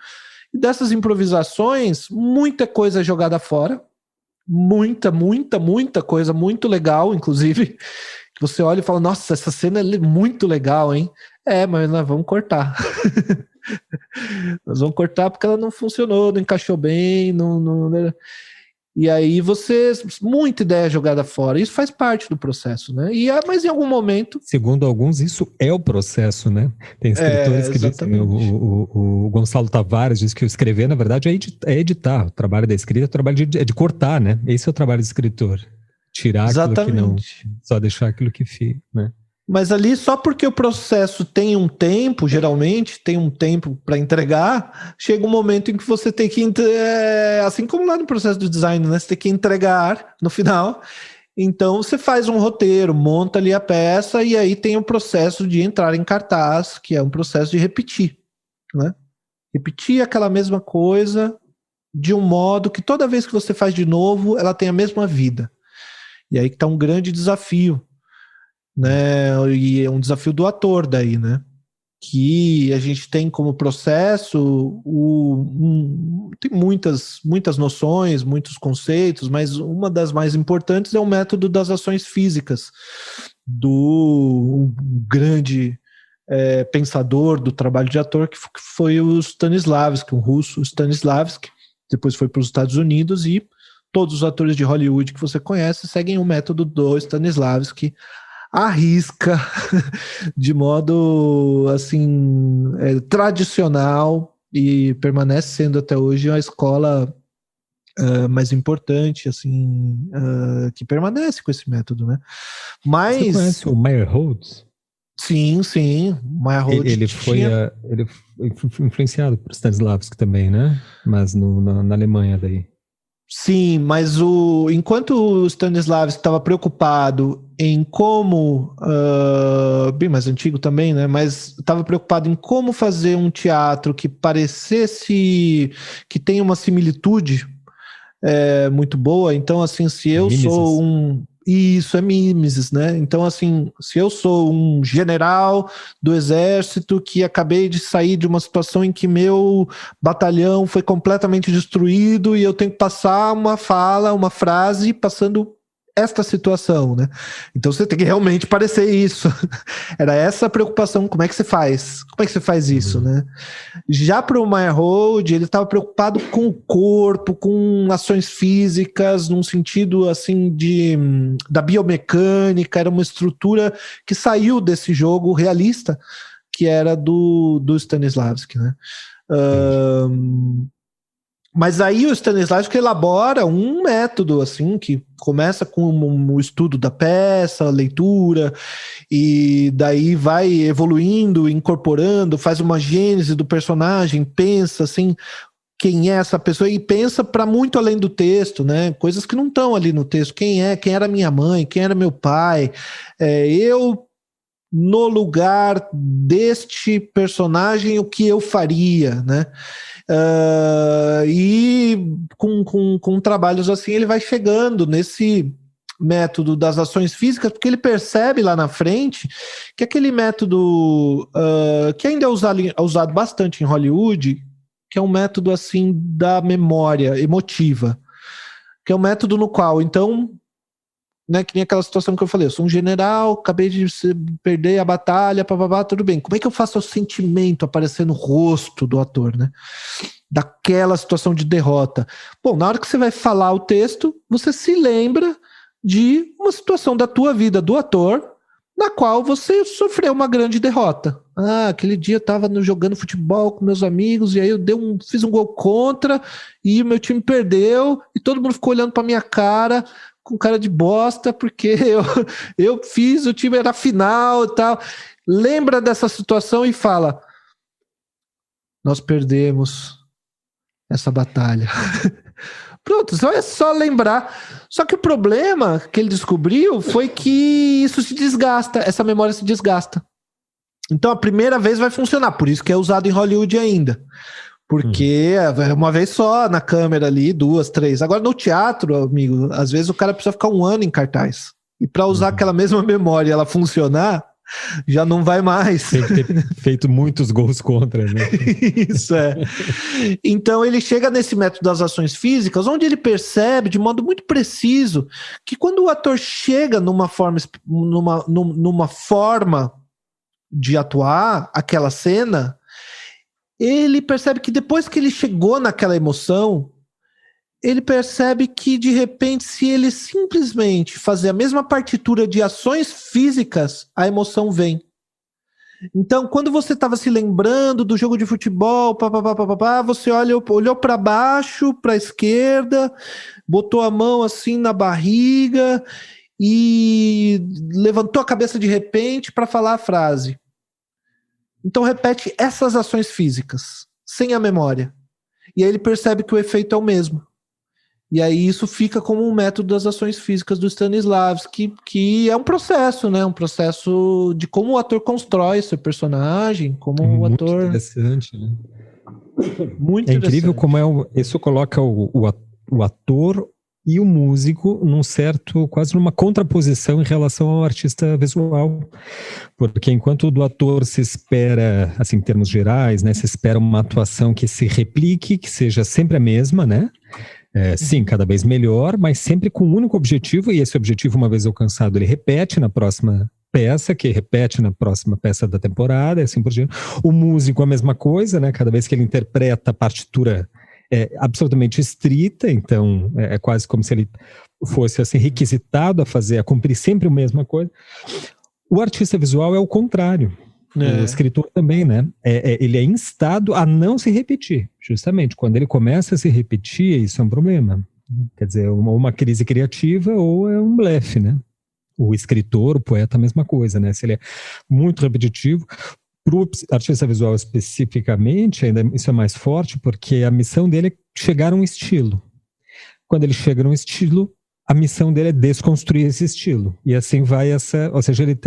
E dessas improvisações, muita coisa é jogada fora. Muita coisa, muito legal, inclusive. Que você olha e fala, nossa, essa cena é muito legal, hein? Mas nós vamos cortar. Nós vamos cortar porque ela não funcionou, não encaixou bem, não. E aí muita ideia jogada fora. Isso faz parte do processo, né? Mas em algum momento... Segundo alguns, isso é o processo, né? Tem escritores que dizem, o Gonçalo Tavares diz que escrever, na verdade, é editar. O trabalho da escrita, o trabalho é de cortar, né? Esse é o trabalho do escritor. Tirar aquilo que não, só deixar aquilo que fica, né? Mas ali, só porque o processo tem um tempo, geralmente, tem um tempo para entregar, chega um momento em que você tem que, assim como lá no processo do design, né? Você tem que entregar no final. Então, você faz um roteiro, monta ali a peça, e aí tem o processo de entrar em cartaz, que é um processo de repetir, né? Repetir aquela mesma coisa de um modo que toda vez que você faz de novo, ela tem a mesma vida. E aí que está um grande desafio, né? E é um desafio do ator daí, né? Que a gente tem como processo tem muitas noções, muitos conceitos, mas uma das mais importantes é o método das ações físicas do grande pensador do trabalho de ator, que foi o Stanislavski, um russo, Stanislavski, depois foi para os Estados Unidos, e todos os atores de Hollywood que você conhece seguem o método do Stanislavski à risca, de modo assim tradicional, e permanece sendo até hoje a escola mais importante, assim, que permanece com esse método, né? Mas você conhece o Meyerhold? Sim, Meyerhold ele foi influenciado por Stanislavski também, né? Mas na Alemanha daí. Sim, mas enquanto o Stanislavski estava preocupado em como, bem mais antigo também, né? Mas estava preocupado em como fazer um teatro que parecesse que tem uma similitude muito boa. Então, assim, se eu sou Isso, é mimesis, né? Então, assim, se eu sou um general do exército que acabei de sair de uma situação em que meu batalhão foi completamente destruído e eu tenho que passar uma frase passando esta situação, né? Então você tem que realmente parecer isso. Era essa a preocupação. Como é que você faz? Como é que você faz isso, né? Já para o Meyerhold, ele estava preocupado com o corpo, com ações físicas, num sentido assim da biomecânica. Era uma estrutura que saiu desse jogo realista, que era do Stanislavski, né? Mas aí o Stanislavski elabora um método assim que começa com o estudo da peça, a leitura, e daí vai evoluindo, incorporando, faz uma gênese do personagem, pensa assim, quem é essa pessoa, e pensa para muito além do texto, né? Coisas que não estão ali no texto. Quem era minha mãe, quem era meu pai, eu no lugar deste personagem, o que eu faria, né? E com trabalhos assim, ele vai chegando nesse método das ações físicas, porque ele percebe lá na frente que aquele método que ainda é usado bastante em Hollywood, que é um método assim da memória emotiva, que é um método no qual, então, né, que nem aquela situação que eu falei, eu sou um general, acabei de perder a batalha, papapá, tudo bem. Como é que eu faço o sentimento aparecer no rosto do ator, né? Daquela situação de derrota. Bom, na hora que você vai falar o texto, você se lembra de uma situação da tua vida do ator, na qual você sofreu uma grande derrota. Aquele dia eu estava jogando futebol com meus amigos, e aí eu fiz um gol contra, e o meu time perdeu, e todo mundo ficou olhando para minha cara, com cara de bosta, porque eu fiz, o time era final e tal. Lembra dessa situação e fala: nós perdemos essa batalha. Pronto, é só lembrar. Só que o problema que ele descobriu foi que isso se desgasta, essa memória se desgasta. Então a primeira vez vai funcionar, por isso que é usado em Hollywood ainda. Porque é uma vez só na câmera ali, 2, 3. Agora no teatro, amigo, às vezes o cara precisa ficar 1 ano em cartaz. E para usar aquela mesma memória e ela funcionar, já não vai mais. Tem que ter feito muitos gols contra, né? Isso é. Então ele chega nesse método das ações físicas, onde ele percebe de modo muito preciso que quando o ator chega numa forma de atuar aquela cena, ele percebe que depois que ele chegou naquela emoção, ele percebe que, de repente, se ele simplesmente fazer a mesma partitura de ações físicas, a emoção vem. Então, quando você estava se lembrando do jogo de futebol, você olhou para baixo, para a esquerda, botou a mão assim na barriga e levantou a cabeça de repente para falar a frase. Então repete essas ações físicas, sem a memória. E aí ele percebe que o efeito é o mesmo. E aí isso fica como um método das ações físicas do Stanislavski, que é um processo, né? Um processo de como o ator constrói seu personagem, como o ator... Muito interessante, né? Muito interessante. Incrível como isso coloca o ator e o músico quase numa contraposição em relação ao artista visual, porque enquanto do ator se espera, assim, em termos gerais, né, se espera uma atuação que se replique, que seja sempre a mesma, né, sim, cada vez melhor, mas sempre com um único objetivo, e esse objetivo, uma vez alcançado, ele repete na próxima peça, que repete na próxima peça da temporada, e assim por diante. O músico, a mesma coisa, né, cada vez que ele interpreta a partitura absolutamente estrita, então é quase como se ele fosse assim requisitado a cumprir sempre a mesma coisa. O artista visual é o contrário. O escritor também, né? Ele é instado a não se repetir, justamente. Quando ele começa a se repetir, isso é um problema. Quer dizer, uma crise criativa ou é um blefe, né? O escritor, o poeta, a mesma coisa, né? Se ele é muito repetitivo. Para o artista visual especificamente, ainda isso é mais forte, porque a missão dele é chegar a um estilo. Quando ele chega num estilo, a missão dele é desconstruir esse estilo. E assim vai ou seja, ele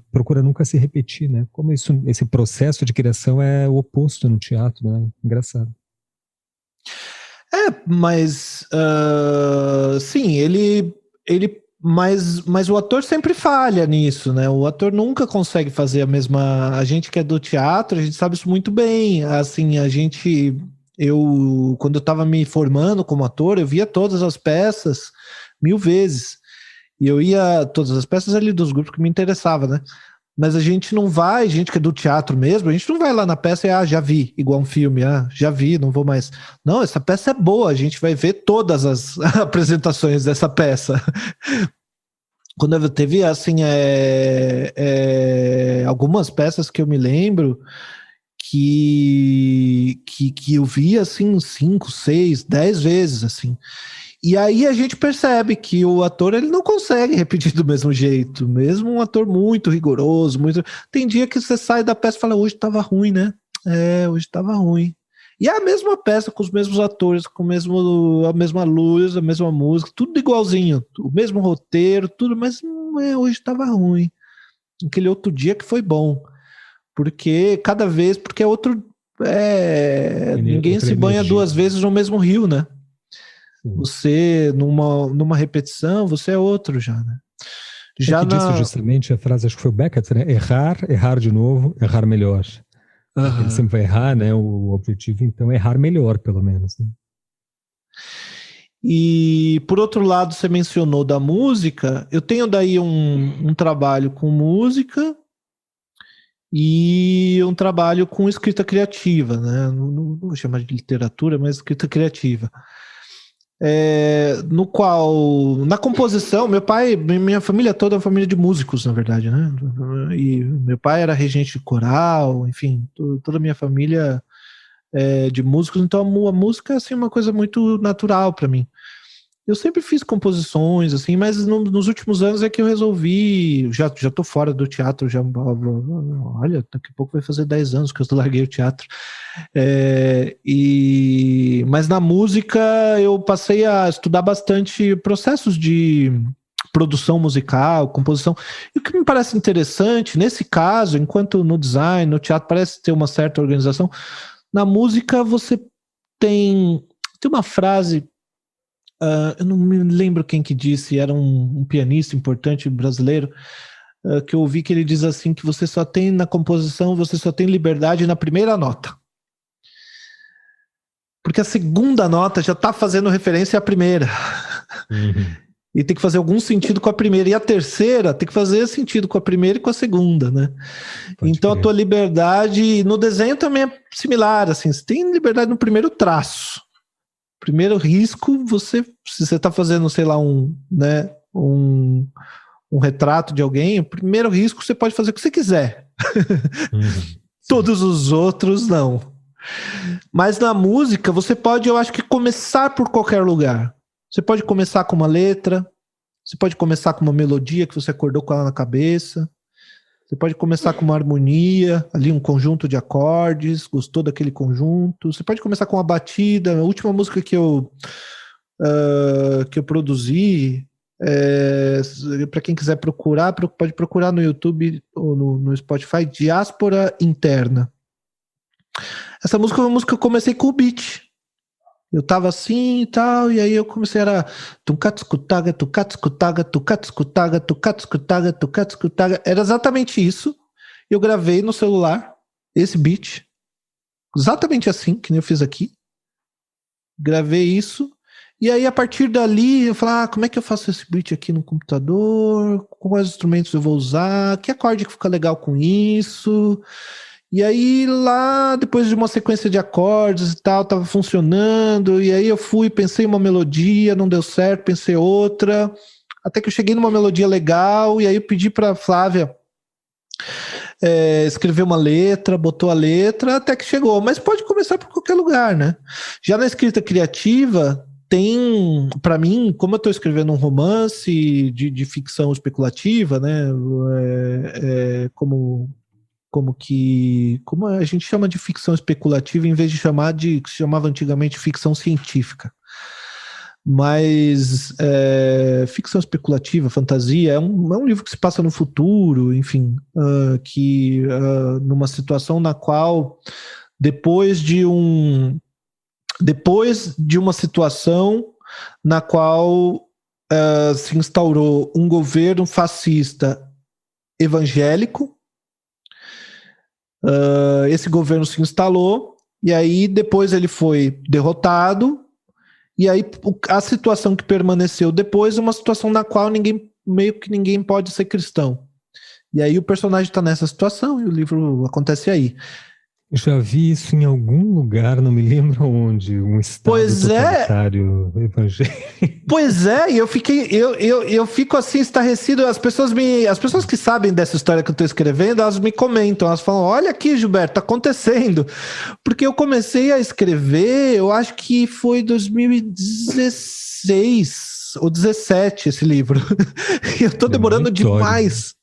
procura nunca se repetir, né? Como esse processo de criação é o oposto no teatro, né? Engraçado. Mas sim, mas o ator sempre falha nisso, né? O ator nunca consegue fazer a mesma... A gente que é do teatro, a gente sabe isso muito bem. Assim, quando eu estava me formando como ator, eu via todas as peças 1000 vezes. E eu ia todas as peças ali dos grupos que me interessavam, né? Mas a gente que é do teatro mesmo, a gente não vai lá na peça e, já vi, igual um filme, já vi, não vou mais. Não, essa peça é boa, a gente vai ver todas as apresentações dessa peça. Quando eu teve, assim, algumas peças que eu me lembro que eu vi assim 5, 6, 10 vezes assim. E aí a gente percebe que o ator ele não consegue repetir do mesmo jeito, mesmo um ator muito rigoroso, muito. Tem dia que você sai da peça e fala, hoje estava ruim, né? Hoje estava ruim. E é a mesma peça, com os mesmos atores, com a mesma luz, a mesma música, tudo igualzinho, o mesmo roteiro, tudo, mas hoje estava ruim. Aquele outro dia que foi bom. Porque é outro. Ninguém se banha duas vezes no mesmo rio, né? Sim. Você, numa repetição, você é outro já, né? Já que disse justamente a frase, acho que foi o Beckett, né? Errar de novo, errar melhor. Ele sempre vai errar, né? O objetivo, então, é errar melhor, pelo menos. Né? E, por outro lado, você mencionou da música. Eu tenho daí um trabalho com música e um trabalho com escrita criativa, né? Não vou chamar de literatura, mas escrita criativa. No qual, na composição, meu pai, minha família toda é uma família de músicos, na verdade, né? E meu pai era regente de coral, enfim, toda a minha família é de músicos, então a música é assim, uma coisa muito natural para mim. Eu sempre fiz composições, assim, mas nos últimos anos é que eu resolvi, já tô fora do teatro, olha, daqui a pouco vai fazer 10 anos que eu larguei o teatro. Mas na música eu passei a estudar bastante processos de produção musical, composição. E o que me parece interessante, nesse caso, enquanto no design, no teatro parece ter uma certa organização, na música você tem uma frase... eu não me lembro quem que disse, era um pianista importante brasileiro, que eu ouvi que ele diz assim, que você só tem na composição, você só tem liberdade na primeira nota. Porque a segunda nota já está fazendo referência à primeira. Uhum. E tem que fazer algum sentido com a primeira. E a terceira tem que fazer sentido com a primeira e com a segunda, né? Então a tua liberdade, no desenho também é similar, assim, você tem liberdade no primeiro traço. Primeiro risco, se você está fazendo, sei lá, um retrato de alguém, o primeiro risco você pode fazer o que você quiser. Uhum. Todos os outros, não. Mas na música, você pode, eu acho que, começar por qualquer lugar. Você pode começar com uma letra, você pode começar com uma melodia que você acordou com ela na cabeça, você pode começar com uma harmonia, ali um conjunto de acordes, gostou daquele conjunto. Você pode começar com uma batida. A última música que eu produzi, para quem quiser procurar, pode procurar no YouTube ou no Spotify, Diáspora Interna. Essa música é uma música que eu comecei com o beat. Eu tava assim e tal, e aí eu comecei a tucatscutaga, tucatscutaga, tucatscutaga, tucatscutaga, tucatscutaga. Era exatamente isso. Eu gravei no celular esse beat, exatamente assim, que nem eu fiz aqui. Gravei isso, e aí a partir dali eu falei, como é que eu faço esse beat aqui no computador? Quais instrumentos eu vou usar? Que acorde que fica legal com isso? E aí lá, depois de uma sequência de acordes e tal, tava funcionando, e aí eu pensei uma melodia, não deu certo, pensei outra, até que eu cheguei numa melodia legal, e aí eu pedi pra Flávia escrever uma letra, botou a letra, até que chegou. Mas pode começar por qualquer lugar, né? Já na escrita criativa, tem, para mim, como eu estou escrevendo um romance de ficção especulativa, né? Como a gente chama de ficção especulativa em vez de chamar que se chamava antigamente ficção científica. Mas ficção especulativa, fantasia, é um livro que se passa no futuro, enfim, numa situação na qual depois de uma situação na qual se instaurou um governo fascista evangélico. Esse governo se instalou, e aí depois ele foi derrotado, e aí a situação que permaneceu depois é uma situação na qual meio que ninguém pode ser cristão. E aí o personagem está nessa situação, e o livro acontece aí. Já vi isso em algum lugar, não me lembro onde, um estado totalitário evangélico. Pois é, e eu fico assim estarrecido. As pessoas que sabem dessa história que eu estou escrevendo, elas me comentam, elas falam: olha aqui, Gilberto, tá acontecendo. Porque eu comecei a escrever, eu acho que foi 2016 ou 17 esse livro. E eu tô demorando demais.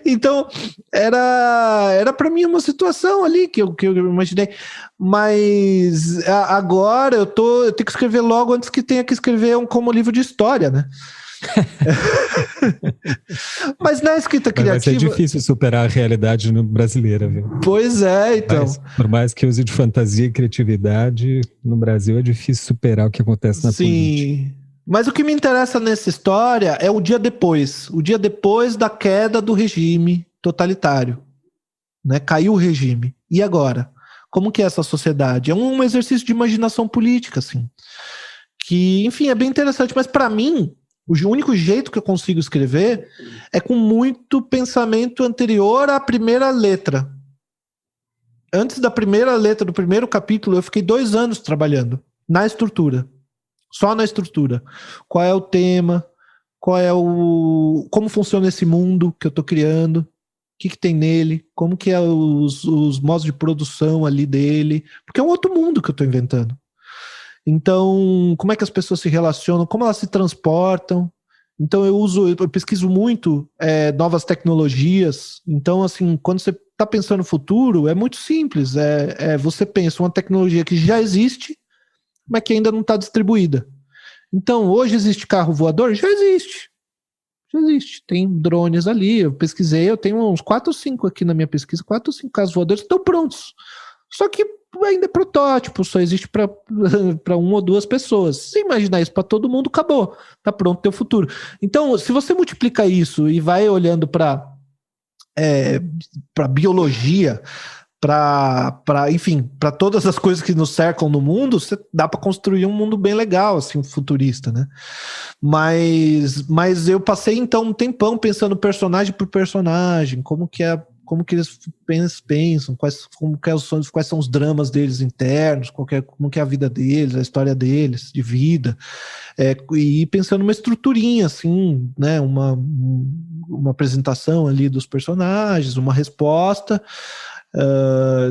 Então, era para mim uma situação ali que eu imaginei. Mas agora eu tenho que escrever logo antes que tenha que escrever como livro de história, né? Mas na escrita criativa... Vai ser difícil superar a realidade brasileira, viu? Pois é, então. Por mais que use de fantasia e criatividade, no Brasil é difícil superar o que acontece na política. Sim. Mas o que me interessa nessa história é o dia depois da queda do regime totalitário, né? Caiu o regime. E agora? Como que é essa sociedade? É um exercício de imaginação política, assim. Que, enfim, é bem interessante. Mas para mim, o único jeito que eu consigo escrever é com muito pensamento anterior à primeira letra. Antes da primeira letra do primeiro capítulo, eu fiquei 2 anos trabalhando na estrutura. Só na estrutura. Qual é o tema? Como funciona esse mundo que eu estou criando? O que tem nele? Como que é os modos de produção ali dele? Porque é um outro mundo que eu estou inventando. Então, como é que as pessoas se relacionam? Como elas se transportam? Então, eu pesquiso muito novas tecnologias. Então, assim, quando você está pensando no futuro, é muito simples. Você pensa uma tecnologia que já existe, mas que ainda não está distribuída. Então, hoje existe carro voador? Já existe. Tem drones ali, eu pesquisei, eu tenho uns 4 ou 5 aqui na minha pesquisa, 4 ou 5 carros voadores que estão prontos. Só que ainda é protótipo, só existe para 1 ou 2 pessoas. Se imaginar isso para todo mundo, acabou. Está pronto o teu futuro. Então, se você multiplica isso e vai olhando para biologia, enfim, para todas as coisas que nos cercam no mundo, dá para construir um mundo bem legal, assim, futurista, né? Mas eu passei, então, um tempão pensando personagem por personagem, como que eles pensam, quais são os dramas deles internos, como que é a vida deles, a história deles, de vida, e pensando numa estruturinha, assim, né, uma apresentação ali dos personagens, uma resposta,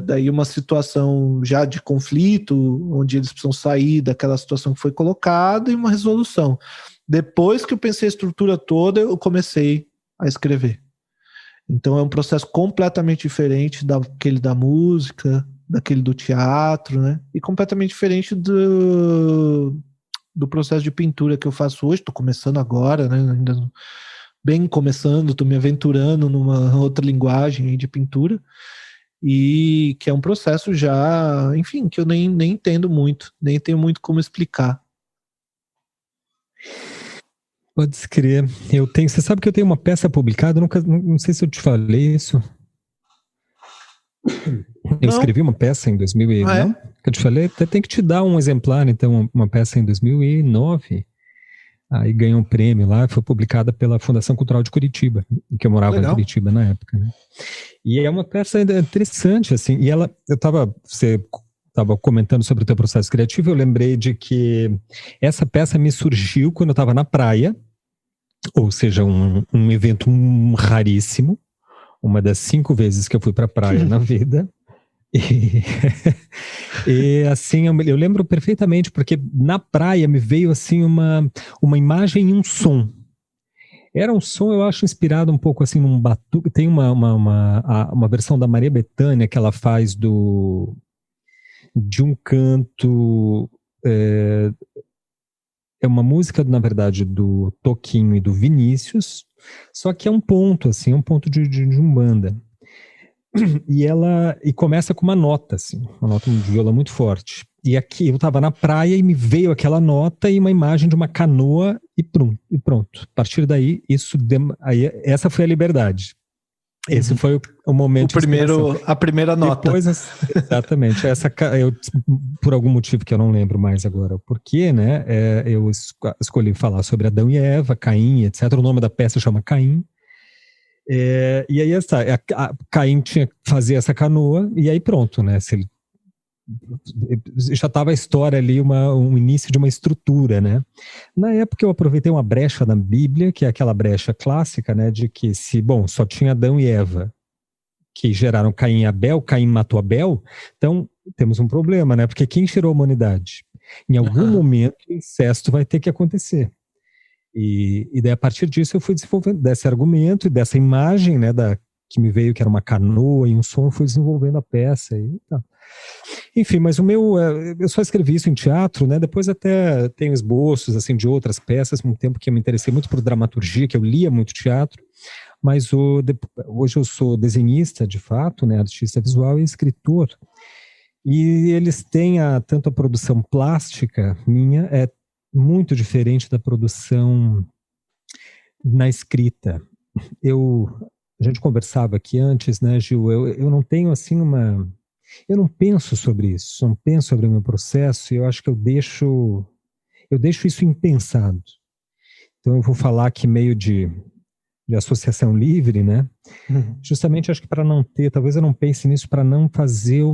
daí uma situação já de conflito, onde eles precisam sair daquela situação que foi colocada, e uma resolução. Depois que eu pensei a estrutura toda, eu comecei a escrever. Então é um processo completamente diferente daquele da música, daquele do teatro, né? E completamente diferente do processo de pintura que eu faço hoje. Estou começando agora, né? Ainda bem começando, estou me aventurando numa outra linguagem de pintura. E que é um processo já, enfim, que eu nem entendo muito, nem tenho muito como explicar. Pode escrever. Você sabe que eu tenho uma peça publicada, não sei se eu te falei isso. Eu escrevi uma peça em 2000 não? Que eu te falei, até tem que te dar um exemplar, então, uma peça em 2009. Aí ganhou um prêmio lá, foi publicada pela Fundação Cultural de Curitiba, que eu morava em Curitiba na época, né? E é uma peça interessante, assim, e você estava comentando sobre o teu processo criativo, eu lembrei de que essa peça me surgiu quando eu estava na praia, ou seja, um evento raríssimo, uma das 5 vezes que eu fui para a praia na vida. E assim, eu lembro perfeitamente, porque na praia me veio assim uma imagem e um som. Era um som, eu acho, inspirado um pouco assim num batuque. Tem uma versão da Maria Bethânia que ela faz de um canto. É uma música, na verdade, do Toquinho e do Vinícius, só que é um ponto, assim, um ponto de Umbanda. E começa com uma nota, assim, uma nota de viola muito forte. E aqui eu estava na praia e me veio aquela nota e uma imagem de uma canoa e pronto. A partir daí, essa foi a liberdade. Esse foi o momento. A primeira nota. Depois, exatamente. Eu, por algum motivo que eu não lembro mais agora o porquê, né? Eu escolhi falar sobre Adão e Eva, Caim, etc. O nome da peça chama Caim. E aí Caim tinha que fazer essa canoa, e aí pronto, né? Se ele, já estava a história ali, um início de uma estrutura, né? Na época eu aproveitei uma brecha na Bíblia, que é aquela brecha clássica, né? De que só tinha Adão e Eva, que geraram Caim e Abel, Caim matou Abel, então temos um problema, né? Porque quem gerou a humanidade? Em algum momento o incesto vai ter que acontecer. E daí a partir disso eu fui desenvolvendo desse argumento e dessa imagem, né, que me veio, que era uma canoa e um som, eu fui desenvolvendo a peça e tal. Enfim, mas eu só escrevi isso em teatro, né? Depois até tenho esboços assim de outras peças, um tempo que eu me interessei muito por dramaturgia, que eu lia muito teatro, mas hoje eu sou desenhista de fato, né, artista visual e escritor. E eles têm tanto a produção plástica minha é muito diferente da produção na escrita. A gente conversava aqui antes, né, Gil? Eu não tenho assim eu não penso sobre isso, não penso sobre o meu processo, e eu acho que eu deixo isso impensado. Então eu vou falar aqui meio de associação livre, né? Justamente acho que para não ter, talvez eu não pense nisso, para não fazer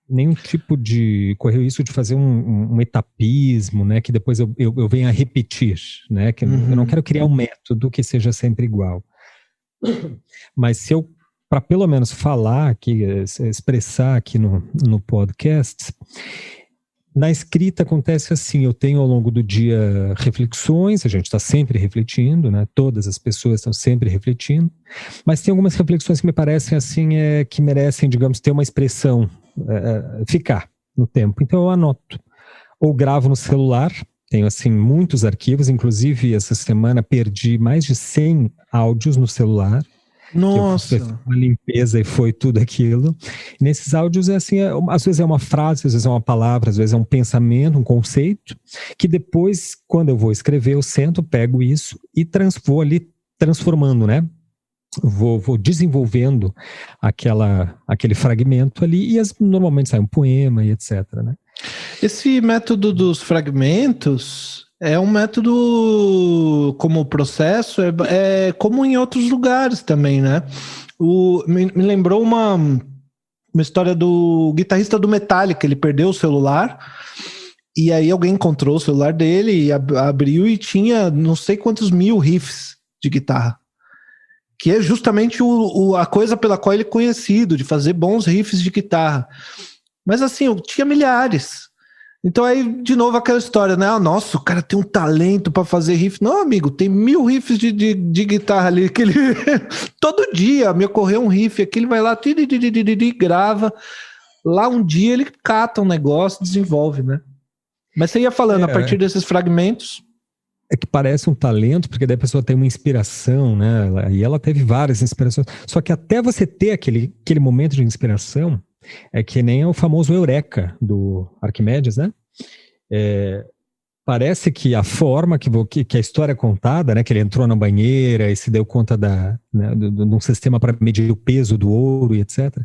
nenhum tipo de correr o risco de fazer um etapismo, né, que depois eu venha a repetir, né, que eu não quero criar um método que seja sempre igual. Mas se eu, para pelo menos falar aqui, expressar aqui no podcast, na escrita acontece assim, eu tenho ao longo do dia reflexões, a gente está sempre refletindo, né? Todas as pessoas estão sempre refletindo, mas tem algumas reflexões que me parecem assim, que merecem, digamos, ter uma expressão, ficar no tempo. Então eu anoto, ou gravo no celular, tenho assim muitos arquivos, inclusive essa semana perdi mais de 100 áudios no celular. Nossa! Que eu fiz uma limpeza e foi tudo aquilo. E nesses áudios é assim, às vezes é uma frase, às vezes é uma palavra, às vezes é um pensamento, um conceito, que depois, quando eu vou escrever, eu sento, pego isso e vou ali transformando, né? Vou desenvolvendo aquele fragmento ali, e normalmente sai um poema e etc, né? Esse método dos fragmentos é um método como processo, é como em outros lugares também, né? Me lembrou uma história do guitarrista do Metallica, ele perdeu o celular, e aí alguém encontrou o celular dele, e abriu e tinha não sei quantos mil riffs de guitarra. Que é justamente a coisa pela qual ele é conhecido, de fazer bons riffs de guitarra. Mas assim, eu tinha milhares. Então aí, de novo, aquela história, né? Nossa, o cara tem um talento para fazer riff. Não, amigo, tem 1000 riffs de guitarra ali, que ele... todo dia me ocorreu um riff aqui, ele vai lá, grava. Lá um dia ele cata um negócio, desenvolve, né? Mas você ia falando, a partir desses fragmentos... É que parece um talento, porque daí a pessoa tem uma inspiração, né? E ela teve várias inspirações. Só que até você ter aquele momento de inspiração, é que nem o famoso Eureka do Arquimedes, né? Parece que a forma que a história é contada, né? Que ele entrou na banheira e se deu conta de um sistema para medir o peso do ouro e etc.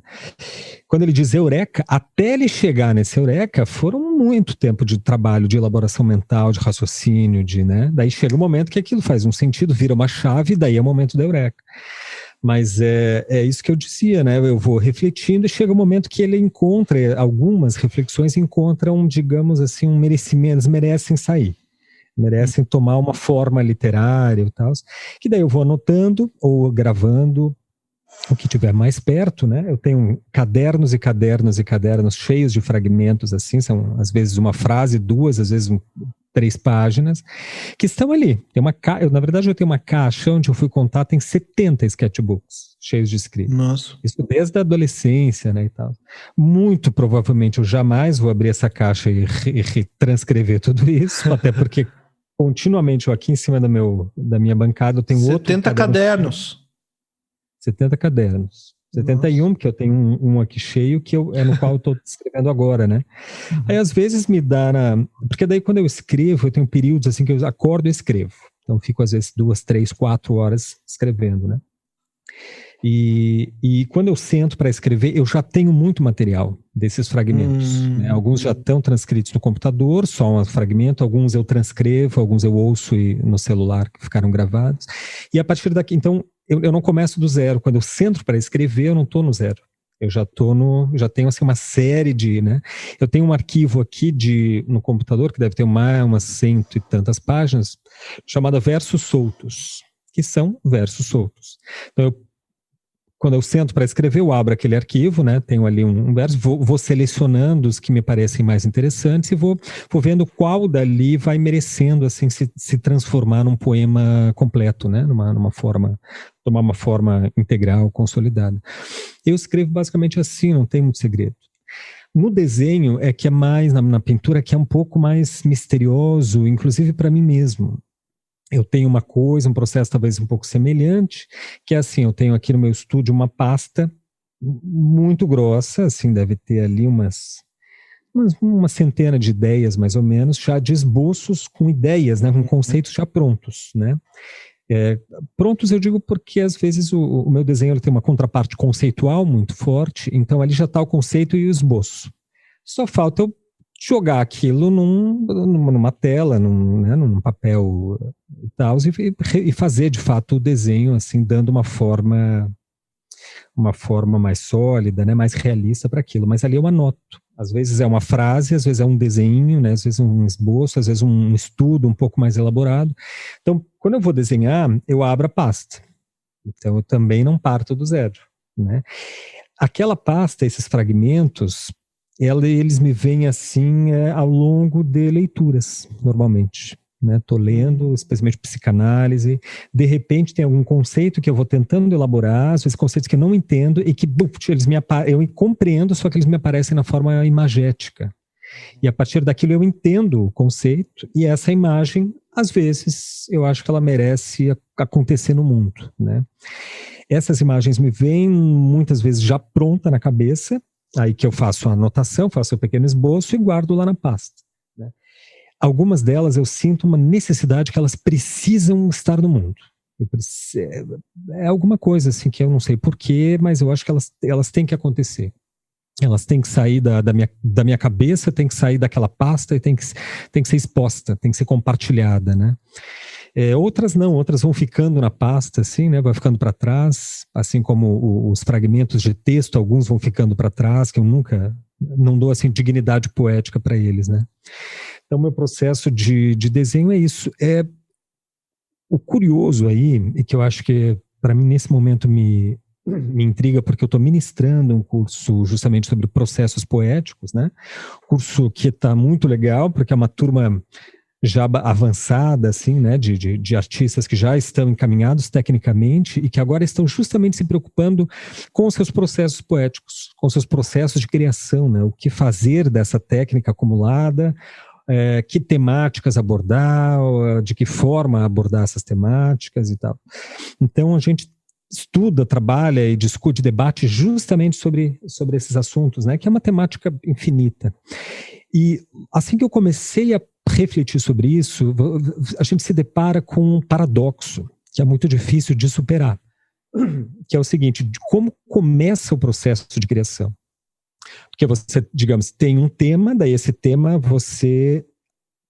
Quando ele diz Eureka, até ele chegar nesse Eureka, foram muito tempo de trabalho, de elaboração mental, de raciocínio, né? Daí chega um momento que aquilo faz um sentido, vira uma chave, daí é o momento da Eureka. Mas é isso que eu dizia, né? Eu vou refletindo e chega um momento que ele encontra, algumas reflexões encontram, digamos assim, um merecimento, eles merecem sair, merecem tomar uma forma literária e tal, que daí eu vou anotando ou gravando o que tiver mais perto, né? Eu tenho cadernos e cadernos e cadernos cheios de fragmentos, assim, são às vezes uma frase, duas, às vezes 3 páginas, que estão ali. Na verdade, eu tenho uma caixa onde eu fui contar, tem 70 sketchbooks cheios de escrita. Nossa. Isso desde a adolescência, né, e tal. Muito provavelmente eu jamais vou abrir essa caixa e transcrever tudo isso, até porque continuamente eu aqui em cima da minha bancada eu tenho 70 cadernos. 70 cadernos. 71, porque eu tenho um aqui cheio, no qual eu estou escrevendo agora, né? Aí às vezes me dá porque daí quando eu escrevo, eu tenho períodos assim que eu acordo e escrevo. Então eu fico às vezes 2, 3, 4 horas escrevendo, né? E quando eu sento para escrever, eu já tenho muito material desses fragmentos, né? Alguns já estão transcritos no computador, só um fragmento, alguns eu transcrevo, alguns eu ouço no celular que ficaram gravados. E a partir daqui, então, eu não começo do zero. Quando eu sento para escrever, eu não estou no zero. Eu já tenho assim uma série de, né? Eu tenho um arquivo aqui no computador que deve ter umas 100 e tantas páginas, chamada Versos Soltos, que são versos soltos. Então, quando eu sento para escrever, eu abro aquele arquivo, né? Tenho ali um verso, vou selecionando os que me parecem mais interessantes e vou vendo qual dali vai merecendo assim se transformar num poema completo, né? Tomar uma forma integral, consolidada. Eu escrevo basicamente assim, não tem muito segredo. No desenho é que é mais, na pintura, que é um pouco mais misterioso, inclusive para mim mesmo. Eu tenho uma coisa, um processo talvez um pouco semelhante, que é assim, eu tenho aqui no meu estúdio uma pasta muito grossa, assim, deve ter ali uma centena de ideias, mais ou menos, já de esboços com ideias, né, com conceitos já prontos, né. Prontos eu digo porque às vezes o meu desenho ele tem uma contraparte conceitual muito forte, então ali já está o conceito e o esboço. Só falta eu jogar aquilo numa tela, num papel e tal, e fazer de fato o desenho assim, dando uma forma mais sólida, né, mais realista para aquilo. Mas ali eu anoto. Às vezes é uma frase, às vezes é um desenho, né, às vezes um esboço, às vezes um estudo um pouco mais elaborado. Então, quando eu vou desenhar, eu abro a pasta. Então, eu também não parto do zero, né? Aquela pasta, esses fragmentos, eles me vêm assim ao longo de leituras, normalmente. Estou lendo, especialmente psicanálise, de repente tem algum conceito que eu vou tentando elaborar, às vezes conceitos que eu não entendo e que eu compreendo, só que eles me aparecem na forma imagética. E a partir daquilo eu entendo o conceito e essa imagem, às vezes, eu acho que ela merece acontecer no mundo, né? Essas imagens me vêm muitas vezes já pronta na cabeça, aí que eu faço a anotação, faço o pequeno esboço e guardo lá na pasta. Né? Algumas delas eu sinto uma necessidade que elas precisam estar no mundo. É alguma coisa assim que eu não sei porquê, mas eu acho que elas têm que acontecer. Elas têm que sair da minha cabeça, têm que sair daquela pasta e tem que ser exposta, tem que ser compartilhada, né? Outras não, outras vão ficando na pasta, assim, né? Vai ficando para trás, assim como os fragmentos de texto, alguns vão ficando para trás, que eu não dou assim dignidade poética para eles, né? Então, meu processo de desenho é isso. O curioso aí, e que eu acho que para mim nesse momento me intriga, porque eu estou ministrando um curso justamente sobre processos poéticos, né? Curso que está muito legal, porque é uma turma já avançada, assim, né, de artistas que já estão encaminhados tecnicamente e que agora estão justamente se preocupando com os seus processos poéticos, com os seus processos de criação, né? O que fazer dessa técnica acumulada, que temáticas abordar, de que forma abordar essas temáticas e tal. Então, a gente estuda, trabalha e discute, debate justamente sobre esses assuntos, né? Que é uma temática infinita. E assim que eu comecei a refletir sobre isso, a gente se depara com um paradoxo que é muito difícil de superar, que é o seguinte: de como começa o processo de criação. Porque você, digamos, tem um tema, daí esse tema você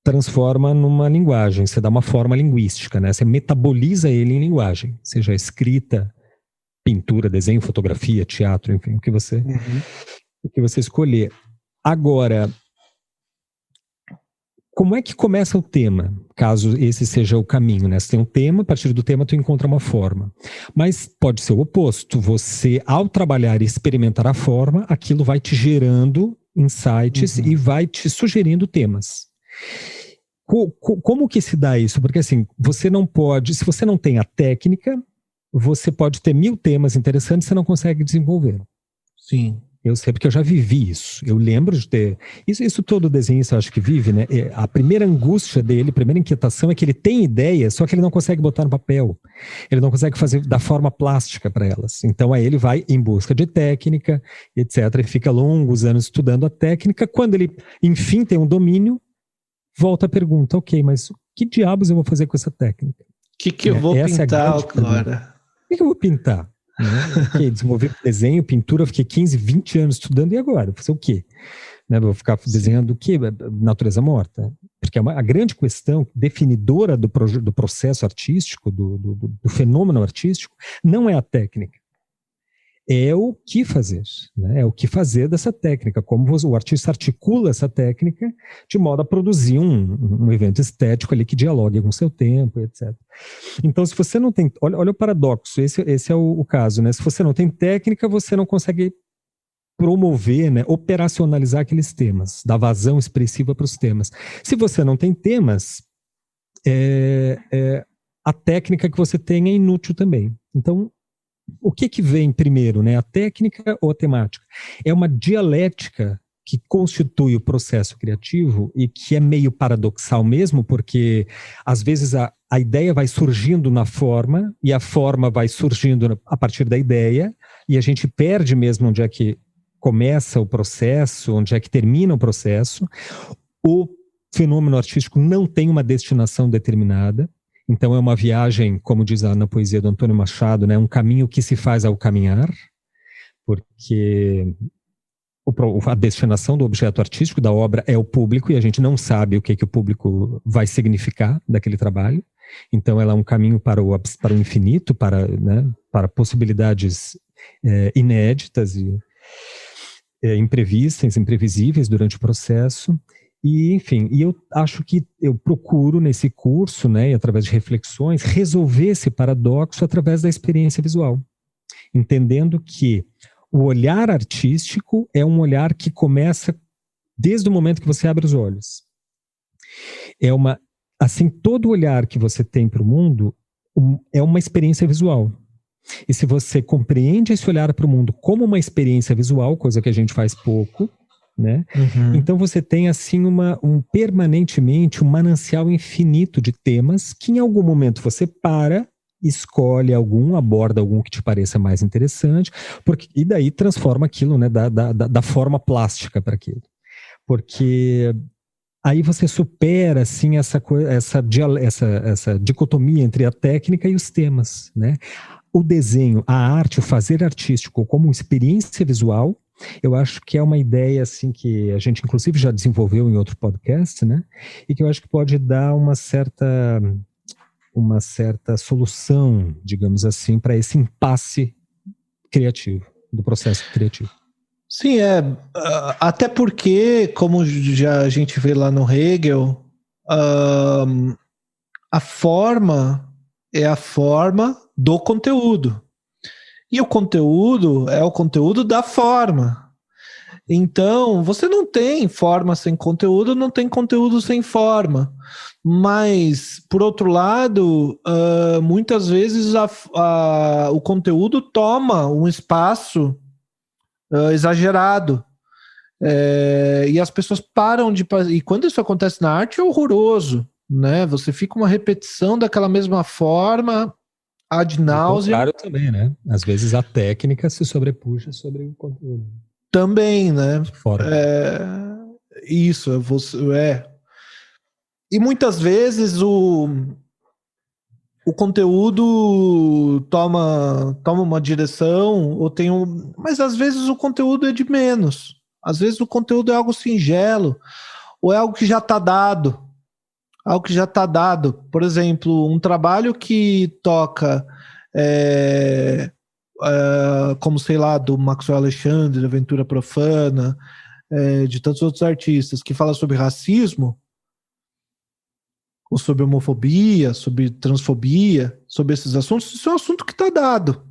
transforma numa linguagem, você dá uma forma linguística, né? Você metaboliza ele em linguagem, seja escrita, pintura, desenho, fotografia, teatro, enfim, o que você escolher. Agora, como é que começa o tema, caso esse seja o caminho, né? Você tem um tema, a partir do tema tu encontra uma forma. Mas pode ser o oposto. Você, ao trabalhar e experimentar a forma, aquilo vai te gerando insights e vai te sugerindo temas. Como que se dá isso? Porque assim, você não pode, se você não tem a técnica, você pode ter 1000 temas interessantes e você não consegue desenvolver. Sim. Eu sei porque eu já vivi isso. Eu lembro de ter... Isso todo desenhista eu acho que vive, né? A primeira angústia dele, a primeira inquietação é que ele tem ideia, só que ele não consegue botar no papel. Ele não consegue fazer da forma plástica para elas. Então aí ele vai em busca de técnica, etc. E fica longos anos estudando a técnica. Quando ele, enfim, tem um domínio, volta a pergunta: ok, mas que diabos eu vou fazer com essa técnica? O que eu vou pintar agora? O que eu vou pintar? Okay, desenvolver desenho, pintura, eu fiquei 15, 20 anos estudando, e agora? Vou fazer o quê? Vou ficar desenhando o quê? Natureza morta? porque a grande questão definidora do processo artístico, do fenômeno artístico, não é a técnica. É o que fazer, né? É o que fazer dessa técnica, como o artista articula essa técnica de modo a produzir um evento estético ali que dialogue com o seu tempo, etc. Então, se você não tem... Olha o paradoxo, esse é o caso, né? Se você não tem técnica, você não consegue promover, né, operacionalizar aqueles temas, dar vazão expressiva para os temas. Se você não tem temas, a técnica que você tem é inútil também. Então, o que vem primeiro, né? A técnica ou a temática? É uma dialética que constitui o processo criativo e que é meio paradoxal mesmo, porque às vezes a ideia vai surgindo na forma e a forma vai surgindo a partir da ideia e a gente perde mesmo onde é que começa o processo, onde é que termina o processo. O fenômeno artístico não tem uma destinação determinada. Então é uma viagem, como diz na poesia do Antônio Machado, né, um caminho que se faz ao caminhar, porque a destinação do objeto artístico, da obra, é o público, e a gente não sabe o que o público vai significar daquele trabalho. Então ela é um caminho para o infinito, para possibilidades inéditas e imprevistas, imprevisíveis durante o processo. E, enfim, eu acho que eu procuro nesse curso, né, e através de reflexões, resolver esse paradoxo através da experiência visual, entendendo que o olhar artístico é um olhar que começa desde o momento que você abre os olhos. Assim, todo olhar que você tem para o mundo é uma experiência visual. E se você compreende esse olhar para o mundo como uma experiência visual, coisa que a gente faz pouco, né? Uhum. Então você tem assim permanentemente um manancial infinito de temas que em algum momento você escolhe aborda algum que te pareça mais interessante, e daí transforma aquilo, né, da forma plástica para aquilo. Porque aí você supera assim, essa dicotomia entre a técnica e os temas, né? O desenho, a arte, o fazer artístico como experiência visual, eu acho que é uma ideia assim que a gente inclusive já desenvolveu em outro podcast, né? E que eu acho que pode dar uma certa solução, digamos assim, para esse impasse criativo, do processo criativo. Sim, até porque, como já a gente vê lá no Hegel, a forma é a forma do conteúdo. E o conteúdo é o conteúdo da forma. Então, você não tem forma sem conteúdo, não tem conteúdo sem forma. Mas, por outro lado, muitas vezes o conteúdo toma um espaço exagerado. E as pessoas param de... E quando isso acontece na arte é horroroso, né? Você fica uma repetição daquela mesma forma ad náusea. Claro também, né? Às vezes a técnica se sobrepuja sobre o conteúdo. Também, né? Isso, E muitas vezes o conteúdo toma uma direção, mas às vezes o conteúdo é de menos. Às vezes o conteúdo é algo singelo, ou é algo que já está dado. Algo que já está dado. Por exemplo, um trabalho que toca, como sei lá, do Maxwell Alexandre, da Aventura Profana, de tantos outros artistas, que fala sobre racismo, ou sobre homofobia, sobre transfobia, sobre esses assuntos, isso é um assunto que está dado.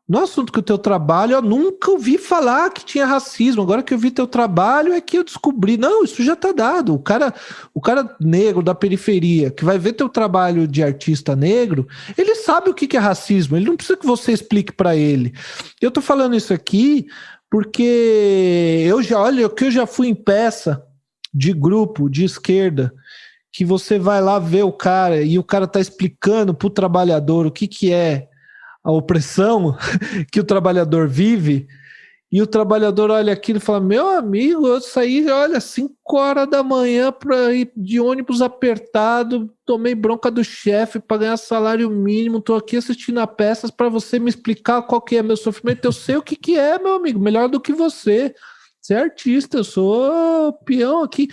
Não é um assunto que o teu trabalho, eu nunca ouvi falar que tinha racismo, agora que eu vi teu trabalho é que eu descobri. Não, isso já está dado. O cara negro da periferia, que vai ver teu trabalho de artista negro, ele sabe o que é racismo, ele não precisa que você explique para ele. Eu estou falando isso aqui porque eu já fui em peça de grupo, de esquerda, que você vai lá ver o cara e o cara tá explicando pro trabalhador o que é a opressão que o trabalhador vive, e o trabalhador olha aquilo e fala: meu amigo, eu saí, olha, 5 horas da manhã para ir de ônibus apertado, tomei bronca do chefe para ganhar salário mínimo, tô aqui assistindo a peças para você me explicar qual que é meu sofrimento. Eu sei o que é, meu amigo, melhor do que você. Você é artista, eu sou peão aqui.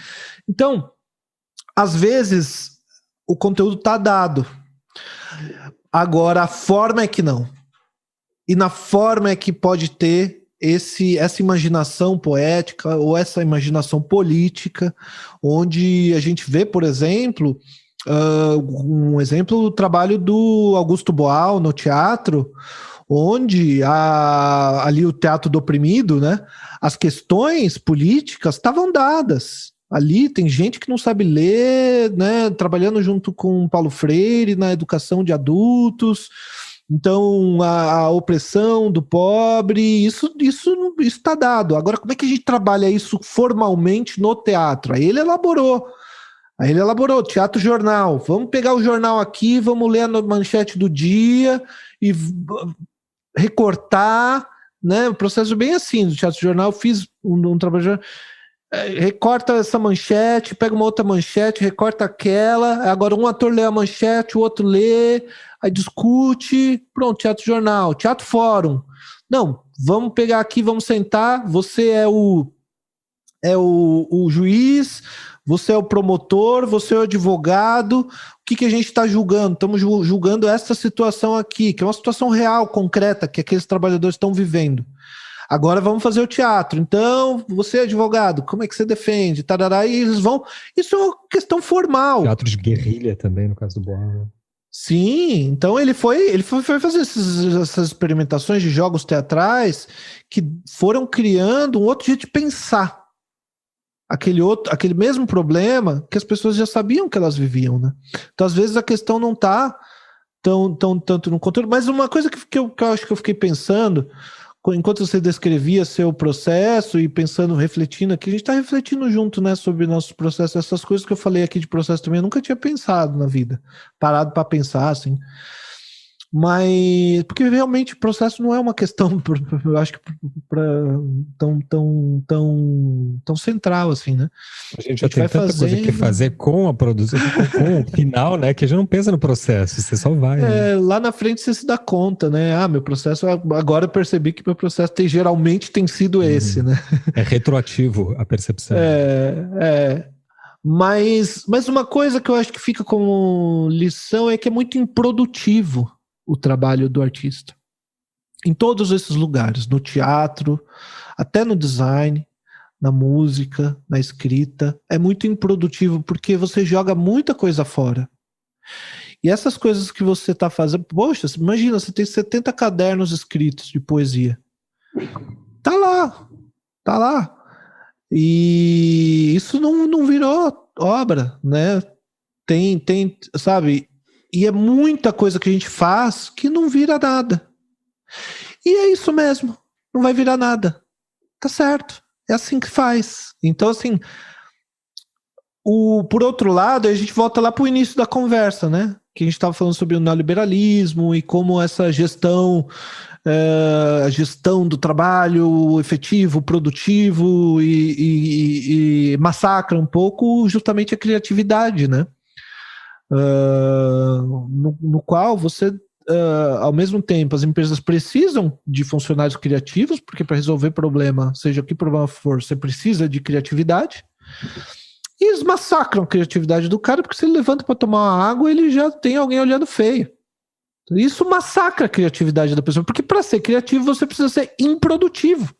Então, às vezes o conteúdo está dado. Agora, a forma é que não. E na forma é que pode ter essa imaginação poética ou essa imaginação política, onde a gente vê, por exemplo, um exemplo do trabalho do Augusto Boal no teatro, onde ali o teatro do oprimido, né, as questões políticas estavam dadas. Ali tem gente que não sabe ler, né, trabalhando junto com Paulo Freire na educação de adultos. Então, a opressão do pobre, isso está dado. Agora, como é que a gente trabalha isso formalmente no teatro? Aí ele elaborou teatro jornal. Vamos pegar o jornal aqui, vamos ler a manchete do dia e recortar, né? O processo bem assim, do teatro jornal. Eu fiz um trabalho, recorta essa manchete, pega uma outra manchete, recorta aquela, agora um ator lê a manchete, o outro lê, aí discute, pronto, teatro jornal, teatro fórum. Não, vamos pegar aqui, vamos sentar, você é o juiz, você é o promotor, você é o advogado, o que a gente está julgando? Estamos julgando essa situação aqui, que é uma situação real, concreta, que aqueles trabalhadores estão vivendo. Agora vamos fazer o teatro. Então, você é advogado, como é que você defende? Tarará, e eles vão... Isso é uma questão formal. Teatro de guerrilha também, no caso do Boal. Sim, então ele foi fazer essas experimentações de jogos teatrais que foram criando um outro jeito de pensar. Aquele mesmo problema que as pessoas já sabiam que elas viviam, né? Então, às vezes, a questão não está tanto no conteúdo. Mas uma coisa que eu acho que eu fiquei pensando... Enquanto você descrevia seu processo e pensando, refletindo aqui, a gente está refletindo junto, né, sobre nosso processo. Essas coisas que eu falei aqui de processo também, eu nunca tinha pensado na vida, parado para pensar, assim. Mas, porque realmente o processo não é uma questão, eu acho que tão central, assim, né? A gente já tem tanta coisa que fazer com a produção, com o final, né? Que a gente não pensa no processo, você só vai. Né? Lá na frente você se dá conta, né? Meu processo, agora eu percebi que meu processo geralmente tem sido esse, né? É retroativo a percepção. Mas uma coisa que eu acho que fica como lição é que é muito improdutivo o trabalho do artista. Em todos esses lugares, no teatro, até no design, na música, na escrita, é muito improdutivo porque você joga muita coisa fora. E essas coisas que você está fazendo, poxa, imagina, você tem 70 cadernos escritos de poesia. Tá lá. E isso não virou obra, né? Tem, sabe? E é muita coisa que a gente faz que não vira nada. E é isso mesmo, não vai virar nada. Tá certo, é assim que faz. Então, assim, por outro lado, a gente volta lá para o início da conversa, né? Que a gente estava falando sobre o neoliberalismo e como essa gestão, a gestão do trabalho efetivo, produtivo e massacra um pouco justamente a criatividade, né? No qual você, ao mesmo tempo, as empresas precisam de funcionários criativos, porque para resolver problema, seja que problema for, você precisa de criatividade. E eles massacram a criatividade do cara, porque se ele levanta para tomar uma água, ele já tem alguém olhando feio. Isso massacra a criatividade da pessoa, porque para ser criativo você precisa ser improdutivo.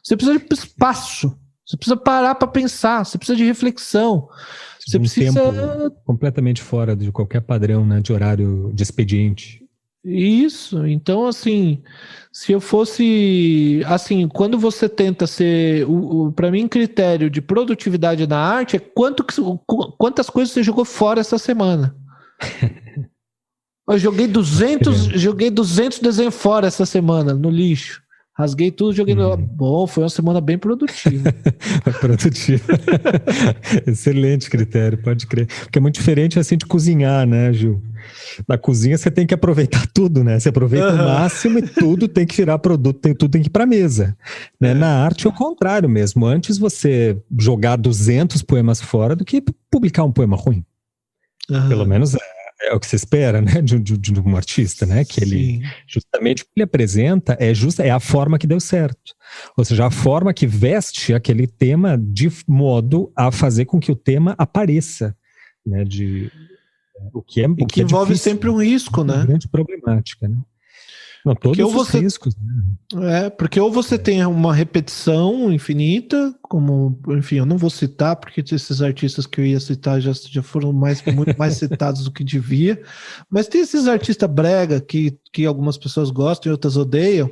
Você precisa de espaço, você precisa parar para pensar, você precisa de reflexão. Você precisa... tempo completamente fora de qualquer padrão, né, de horário de expediente. Isso, então assim, se eu fosse, assim, quando você tenta ser, para mim, critério de produtividade na arte é quantas coisas você jogou fora essa semana. Eu joguei 200 desenhos fora essa semana, no lixo. Rasguei tudo, joguei no... Bom, foi uma semana bem produtiva. Produtiva. Excelente critério, pode crer. Porque é muito diferente assim de cozinhar, né, Gil? Na cozinha você tem que aproveitar tudo, né? Você aproveita o máximo e tudo tem que virar produto, tudo tem que ir pra mesa. Né? Na arte é o contrário mesmo. Antes você jogar 200 poemas fora do que publicar um poema ruim. Pelo menos É o que se espera, né, de um artista, né, que ele, justamente o que ele apresenta é a forma que deu certo. Ou seja, a forma que veste aquele tema de modo a fazer com que o tema apareça, né, o que E que envolve difícil, sempre um risco, uma né? grande problemática, né? Não, todos os riscos, né? Porque ou você tem uma repetição infinita, como, enfim, eu não vou citar, porque esses artistas que eu ia citar já foram muito mais citados do que devia, mas tem esses artistas brega que algumas pessoas gostam e outras odeiam,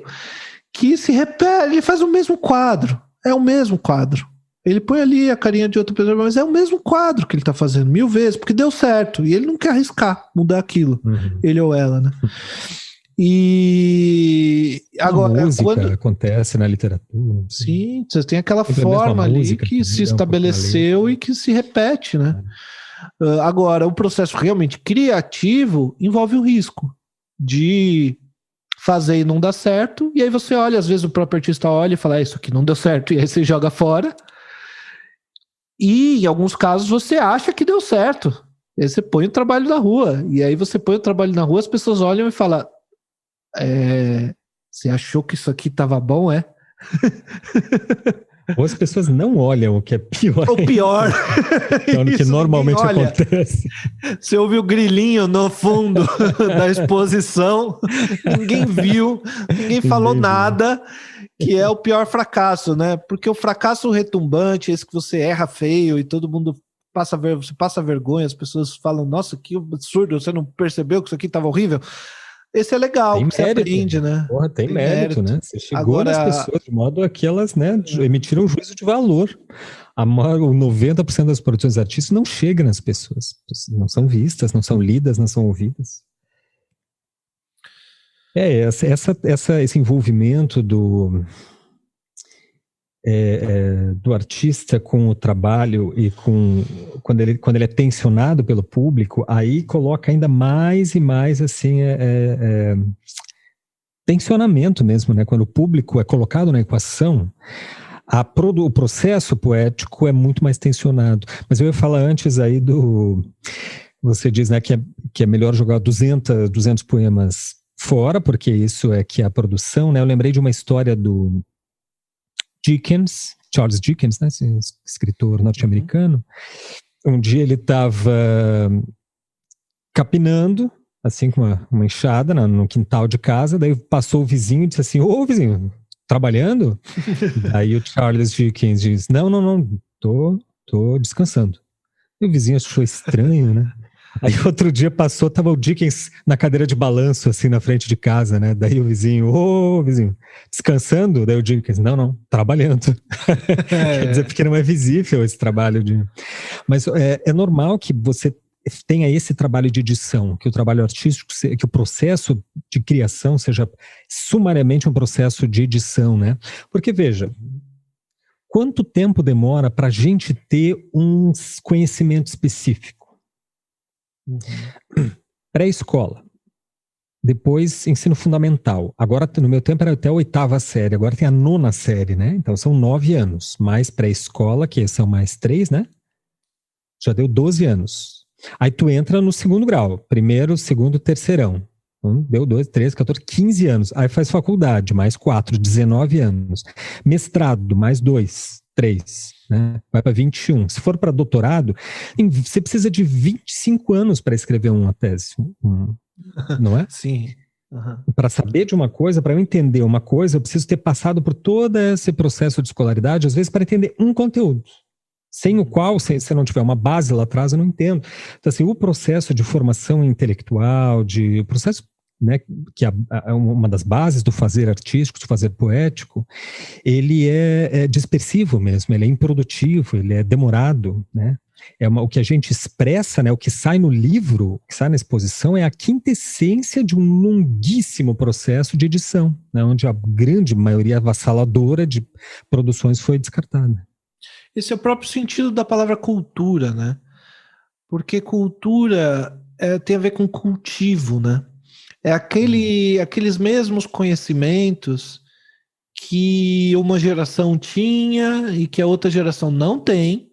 que se repete, ele faz o mesmo quadro, é o mesmo quadro. Ele põe ali a carinha de outra pessoa, mas é o mesmo quadro que ele tá fazendo 1000 vezes, porque deu certo, e ele não quer arriscar mudar aquilo, ele ou ela, né? E agora, na música acontece, na literatura. Sim, você tem aquela forma ali que se estabeleceu e que se repete, né? Agora, o processo realmente criativo envolve o risco de fazer e não dar certo, e aí você olha, às vezes o próprio artista olha e fala, isso aqui não deu certo, e aí você joga fora. E em alguns casos você acha que deu certo. E aí você põe o trabalho na rua, e aí você põe o trabalho na rua, as pessoas olham e falam, você achou que isso aqui estava bom, é? Ou as pessoas não olham, o que é pior. O pior. É o que normalmente acontece. Você ouve o grilinho no fundo da exposição, ninguém viu, ninguém falou nada, que é o pior fracasso, né? Porque o fracasso retumbante, esse que você erra feio e todo mundo você passa vergonha, as pessoas falam, nossa, que absurdo, você não percebeu que isso aqui estava horrível? Esse é legal, tem que mérito, você aprende, né? Porra, tem mérito, né? Você chegou Agora, nas pessoas de modo a que elas, né, emitiram um juízo de valor. O 90% das produções artísticas não chega nas pessoas. Não são vistas, não são lidas, não são ouvidas. Esse envolvimento do artista com o trabalho e quando ele é tensionado pelo público, aí coloca ainda mais e mais assim tensionamento mesmo, né? Quando o público é colocado na equação, o processo poético é muito mais tensionado. Mas eu ia falar antes aí você diz, né, que é melhor jogar 200 poemas fora, porque isso é que é a produção, né? Eu lembrei de uma história do Dickens, Charles Dickens, né, esse escritor norte-americano. Um dia ele estava capinando, assim, com uma enxada no quintal de casa, daí passou o vizinho e disse assim, ô vizinho, trabalhando? Daí o Charles Dickens diz, não, tô descansando. E o vizinho achou estranho, né? Aí outro dia passou, tava o Dickens na cadeira de balanço, assim, na frente de casa, né? Daí o vizinho, vizinho, descansando? Daí o Dickens, não, trabalhando. Quer dizer, porque não é visível esse trabalho Mas é normal que você tenha esse trabalho de edição, que o trabalho artístico, que o processo de criação seja sumariamente um processo de edição, né? Porque, veja, quanto tempo demora para a gente ter um conhecimento específico? Pré-escola, depois ensino fundamental, agora no meu tempo era até a 8ª série, agora tem a 9ª série, né? Então são 9 anos, mais pré-escola, que são mais 3, né? Já deu 12 anos. Aí tu entra no segundo grau, primeiro, segundo, terceirão. Então, deu 2, 13, 14, 15 anos. Aí faz faculdade, mais 4, 19 anos. Mestrado, mais 2, 3, né? Vai para 21. Se for para doutorado, você precisa de 25 anos para escrever uma tese, não é? Sim. Para saber de uma coisa, para eu entender uma coisa, eu preciso ter passado por todo esse processo de escolaridade, às vezes para entender um conteúdo. Sem o qual, se não tiver uma base lá atrás, eu não entendo. Então, assim, o processo de formação intelectual, o processo, né, que é uma das bases do fazer artístico, do fazer poético, ele é dispersivo mesmo, ele é improdutivo, ele é demorado, né? O que a gente expressa, né, o que sai no livro, o que sai na exposição, é a quintessência de um longuíssimo processo de edição, né, onde a grande maioria avassaladora de produções foi descartada. Esse é o próprio sentido da palavra cultura, né? Porque cultura tem a ver com cultivo, né? É aqueles mesmos conhecimentos que uma geração tinha e que a outra geração não tem,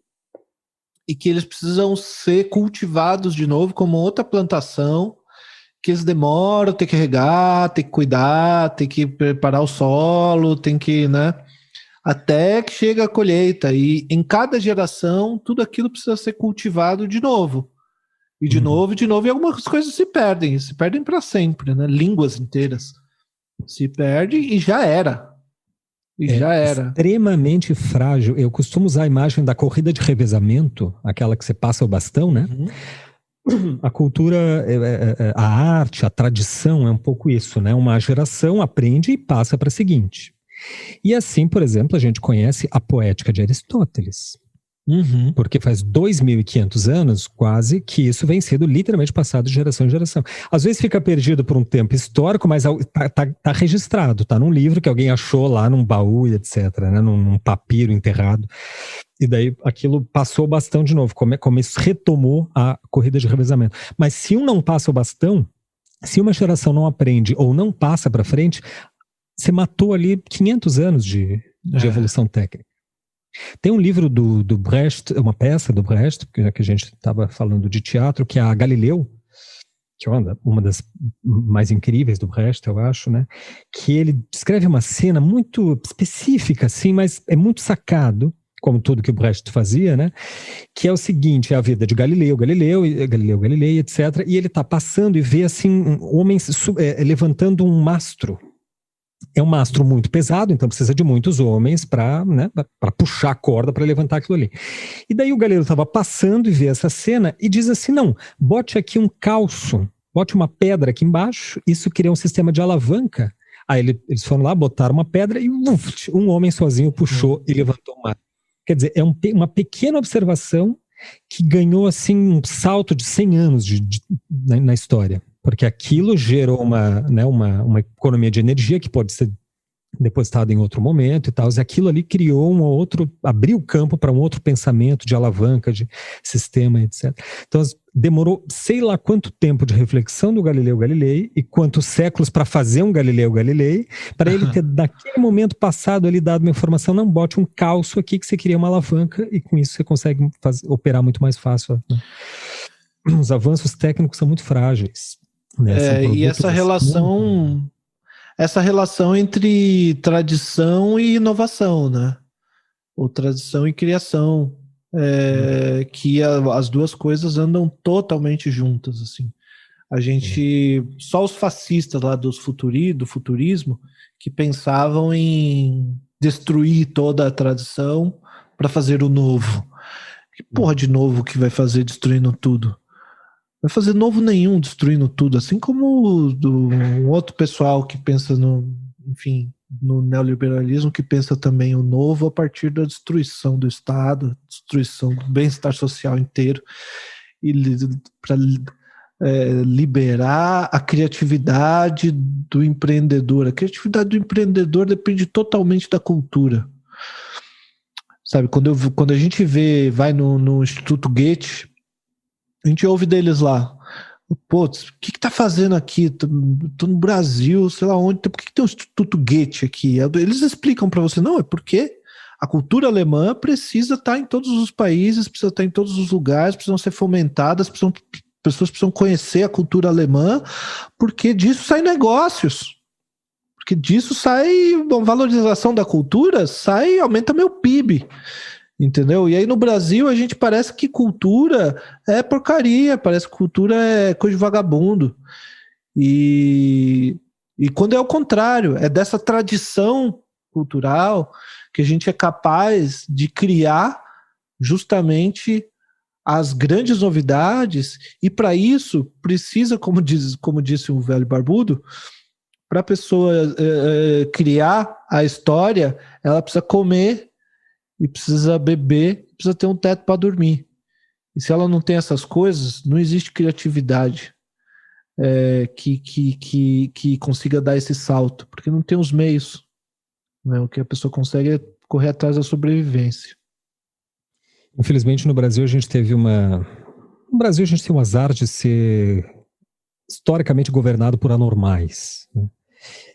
e que eles precisam ser cultivados de novo como outra plantação, que eles demoram, tem que regar, tem que cuidar, tem que preparar o solo, tem que, né? Até que chega a colheita. E em cada geração, tudo aquilo precisa ser cultivado de novo. E de novo, e algumas coisas se perdem para sempre, né? Línguas inteiras se perdem e já era. Extremamente frágil. Eu costumo usar a imagem da corrida de revezamento, aquela que você passa o bastão, né? A cultura, a arte, a tradição é um pouco isso, né? Uma geração aprende e passa para a seguinte. E assim, por exemplo, a gente conhece a poética de Aristóteles. Porque faz 2.500 anos, quase, que isso vem sendo literalmente passado de geração em geração. Às vezes fica perdido por um tempo histórico, mas tá registrado, tá num livro que alguém achou lá num baú e etc, né? Num papiro enterrado. E daí aquilo passou o bastão de novo, como isso retomou a corrida de revezamento. Mas se um não passa o bastão, se uma geração não aprende ou não passa para frente, você matou ali 500 anos de evolução técnica. Tem um livro do Brecht, uma peça do Brecht, que a gente estava falando de teatro, que é a Galileu, que é uma das mais incríveis do Brecht, eu acho, né? Que ele descreve uma cena muito específica, assim, mas é muito sacado, como tudo que o Brecht fazia, né? Que é o seguinte, é a vida de Galileu, Galilei, etc. E ele está passando e vê, assim, homens levantando um mastro. É um mastro muito pesado, então precisa de muitos homens para puxar a corda para levantar aquilo ali. E daí o Galileu estava passando e vê essa cena e diz assim, não, bote aqui um calço, bote uma pedra aqui embaixo, isso cria um sistema de alavanca. Aí eles foram lá, botaram uma pedra e um homem sozinho puxou e levantou o mastro. Quer dizer, é uma pequena observação que ganhou assim um salto de 100 anos na história. Porque aquilo gerou uma economia de energia que pode ser depositada em outro momento e tal. E aquilo ali criou abriu o campo para um outro pensamento de alavanca, de sistema, etc. Então, demorou sei lá quanto tempo de reflexão do Galileu Galilei e quantos séculos para fazer um Galileu Galilei, para ele ter, naquele momento passado, ali dado uma informação, não, bote um calço aqui que você cria uma alavanca e com isso você consegue operar muito mais fácil. Né? Os avanços técnicos são muito frágeis. Né? E essa relação entre tradição e inovação, né? Ou tradição e criação, que as duas coisas andam totalmente juntas, assim. A gente, só os fascistas lá do futurismo, que pensavam em destruir toda a tradição para fazer o novo. Que porra de novo que vai fazer destruindo tudo? Vai fazer novo nenhum destruindo tudo, assim como um outro pessoal que pensa no neoliberalismo, que pensa também o novo a partir da destruição do Estado, destruição do bem-estar social inteiro, e para liberar a criatividade do empreendedor. A criatividade do empreendedor depende totalmente da cultura. Sabe, quando a gente vai no Instituto Goethe, a gente ouve deles lá. Pô, o que tá fazendo aqui? Tô no Brasil, sei lá onde. Por que tem um Instituto Goethe aqui? Eles explicam para você, não, é porque a cultura alemã precisa estar em todos os países, precisa estar em todos os lugares, precisam ser fomentadas, pessoas precisam conhecer a cultura alemã, porque disso saem negócios. Porque disso sai a valorização da cultura, aumenta meu PIB. Entendeu? E aí no Brasil a gente parece que cultura é porcaria, parece que cultura é coisa de vagabundo. E quando é o contrário, é dessa tradição cultural que a gente é capaz de criar justamente as grandes novidades, e para isso precisa, como disse um velho barbudo, para a pessoa criar a história, ela precisa comer, e precisa beber, precisa ter um teto para dormir. E se ela não tem essas coisas, não existe criatividade que consiga dar esse salto, porque não tem os meios. Né? O que a pessoa consegue é correr atrás da sobrevivência. Infelizmente, no Brasil, a gente teve No Brasil, a gente tem um azar de ser historicamente governado por anormais. Né?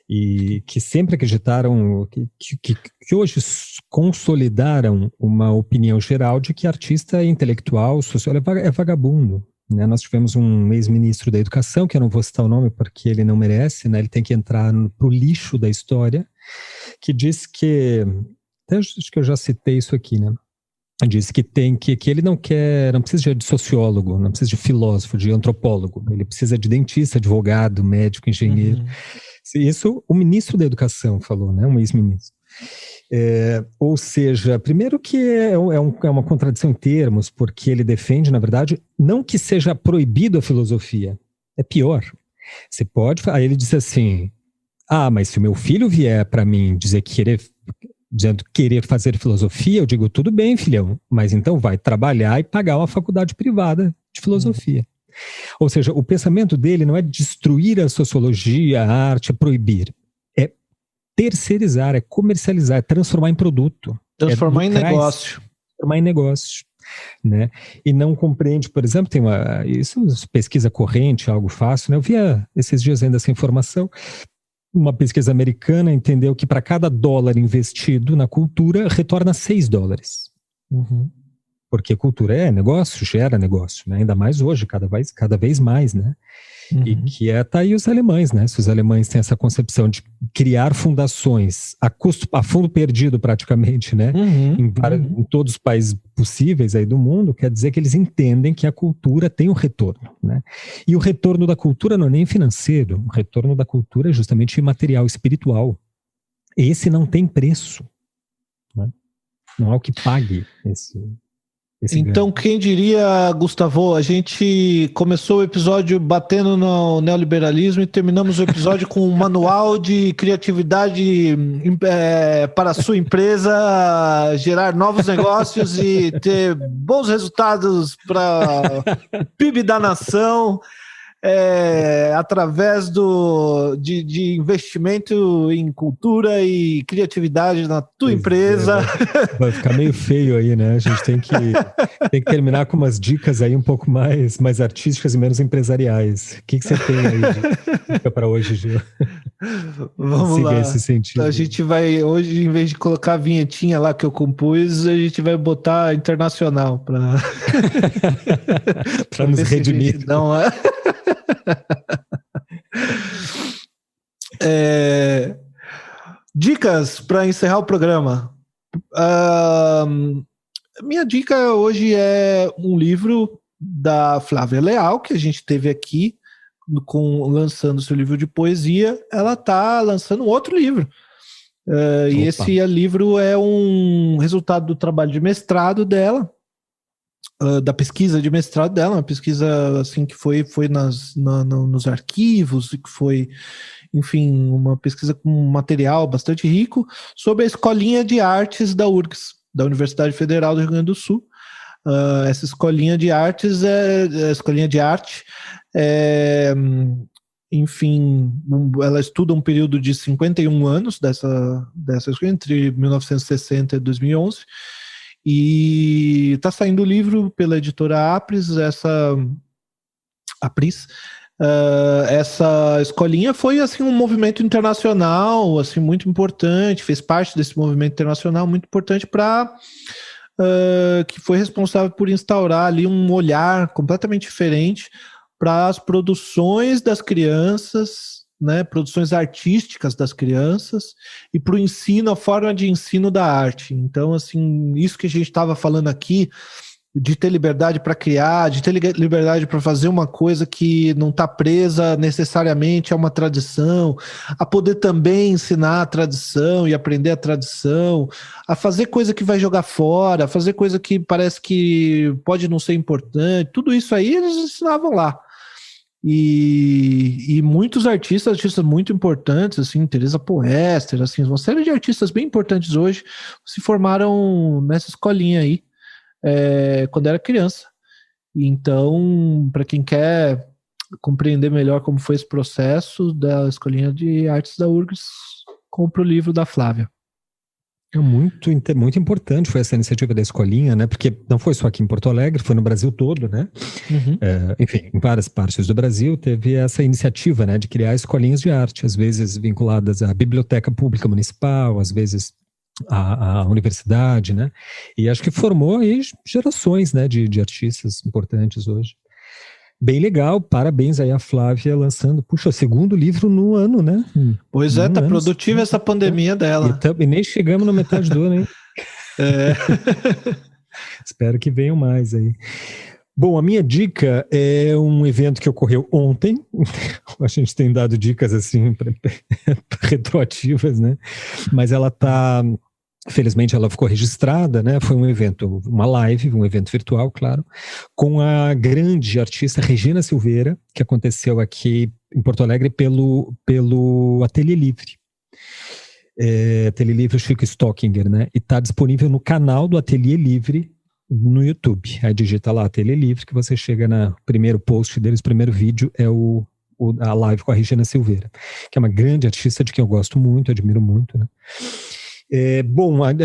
e que sempre acreditaram, que hoje consolidaram uma opinião geral de que artista é intelectual, sociólogo é vagabundo. Né? Nós tivemos um ex-ministro da Educação, que eu não vou citar o nome porque ele não merece, né? Ele tem que entrar pro lixo da história, que diz que, até acho que eu já citei isso aqui, né? Disse que ele não precisa de sociólogo, não precisa de filósofo, de antropólogo, ele precisa de dentista, advogado, médico, engenheiro. Isso o ministro da Educação falou, né? Um ex-ministro. Ou seja, primeiro que é uma contradição em termos, porque ele defende, na verdade, não que seja proibido a filosofia, é pior. Você pode, aí ele diz assim, mas se o meu filho vier para mim dizendo querer fazer filosofia, eu digo, tudo bem, filhão, mas então vai trabalhar e pagar uma faculdade privada de filosofia. Ou seja, o pensamento dele não é destruir a sociologia, a arte, é proibir. É terceirizar, é comercializar, é transformar em produto. Transformar em negócio. Transformar em negócio. Né? E não compreende, por exemplo, isso é pesquisa corrente, algo fácil, né? Eu via esses dias ainda essa informação. Uma pesquisa americana entendeu que para cada dólar investido na cultura, retorna $6. Porque cultura é negócio, gera negócio, né? Ainda mais hoje, cada vez mais, né? E que tá aí os alemães, né? Se os alemães têm essa concepção de criar fundações a fundo perdido praticamente, né? Em todos os países possíveis aí do mundo, quer dizer que eles entendem que a cultura tem um retorno, né? E o retorno da cultura não é nem financeiro, o retorno da cultura é justamente material, espiritual. Esse não tem preço, né? Não há o que pague esse então, quem diria, Gustavo, a gente começou o episódio batendo no neoliberalismo e terminamos o episódio com um manual de criatividade para a sua empresa gerar novos negócios e ter bons resultados para o PIB da nação. Através de investimento em cultura e criatividade na tua empresa. Vai ficar meio feio aí, né? A gente tem que terminar com umas dicas aí um pouco mais artísticas e menos empresariais. O que você tem aí de dica para hoje, Gil? Vamos lá. Esse sentido. A gente vai, hoje, em vez de colocar a vinhetinha lá que eu compus, a gente vai botar internacional para nos redimir. Dicas para encerrar o programa. Minha dica hoje é um livro da Flávia Leal, que a gente teve aqui lançando seu livro de poesia. Ela está lançando um outro livro. E esse livro é um resultado do trabalho de mestrado dela, da pesquisa de mestrado dela, uma pesquisa assim que foi nos arquivos, que foi, enfim, uma pesquisa com um material bastante rico sobre a Escolinha de Artes da URGS, da Universidade Federal do Rio Grande do Sul. Essa escolinha de artes enfim, ela estuda um período de 51 anos dessa escola, entre 1960 e 2011, e está saindo o livro pela editora Apris. Essa escolinha foi assim um movimento internacional assim muito importante, fez parte desse movimento internacional muito importante que foi responsável por instaurar ali um olhar completamente diferente para as produções das crianças, né, produções artísticas das crianças, e para o ensino, a forma de ensino da arte. Então, assim, isso que a gente estava falando aqui, de ter liberdade para criar, de ter liberdade para fazer uma coisa que não está presa necessariamente a uma tradição, a poder também ensinar a tradição e aprender a tradição, a fazer coisa que vai jogar fora, a fazer coisa que parece que pode não ser importante, tudo isso aí eles ensinavam lá. E muitos artistas muito importantes, assim, Teresa Poester, assim, uma série de artistas bem importantes hoje se formaram nessa escolinha aí, quando era criança. Então, para quem quer compreender melhor como foi esse processo da Escolinha de Artes da URGS, compra o livro da Flávia. É muito importante foi essa iniciativa da escolinha, né? Porque não foi só aqui em Porto Alegre, foi no Brasil todo, né? Uhum. Enfim, em várias partes do Brasil teve essa iniciativa, né, de criar escolinhas de arte, às vezes vinculadas à biblioteca pública municipal, às vezes à universidade, né? E acho que formou aí gerações, né, de artistas importantes hoje. Bem legal, parabéns aí a Flávia lançando, puxa, o segundo livro no ano, né? Pois é, tá produtiva essa pandemia dela. E nem chegamos na metade do ano, hein? É. Espero que venham mais aí. Bom, a minha dica é um evento que ocorreu ontem. A gente tem dado dicas assim retroativas, né? Mas ela tá, felizmente ela ficou registrada, né? Foi um evento, uma live, um evento virtual, claro, com a grande artista Regina Silveira, que aconteceu aqui em Porto Alegre pelo Ateliê Livre. Ateliê Livre Chico Stockinger, né? E está disponível no canal do Ateliê Livre no YouTube. Aí digita lá Ateliê Livre, que você chega no primeiro post deles, o primeiro vídeo é a live com a Regina Silveira, que é uma grande artista de quem eu gosto muito, admiro muito, né?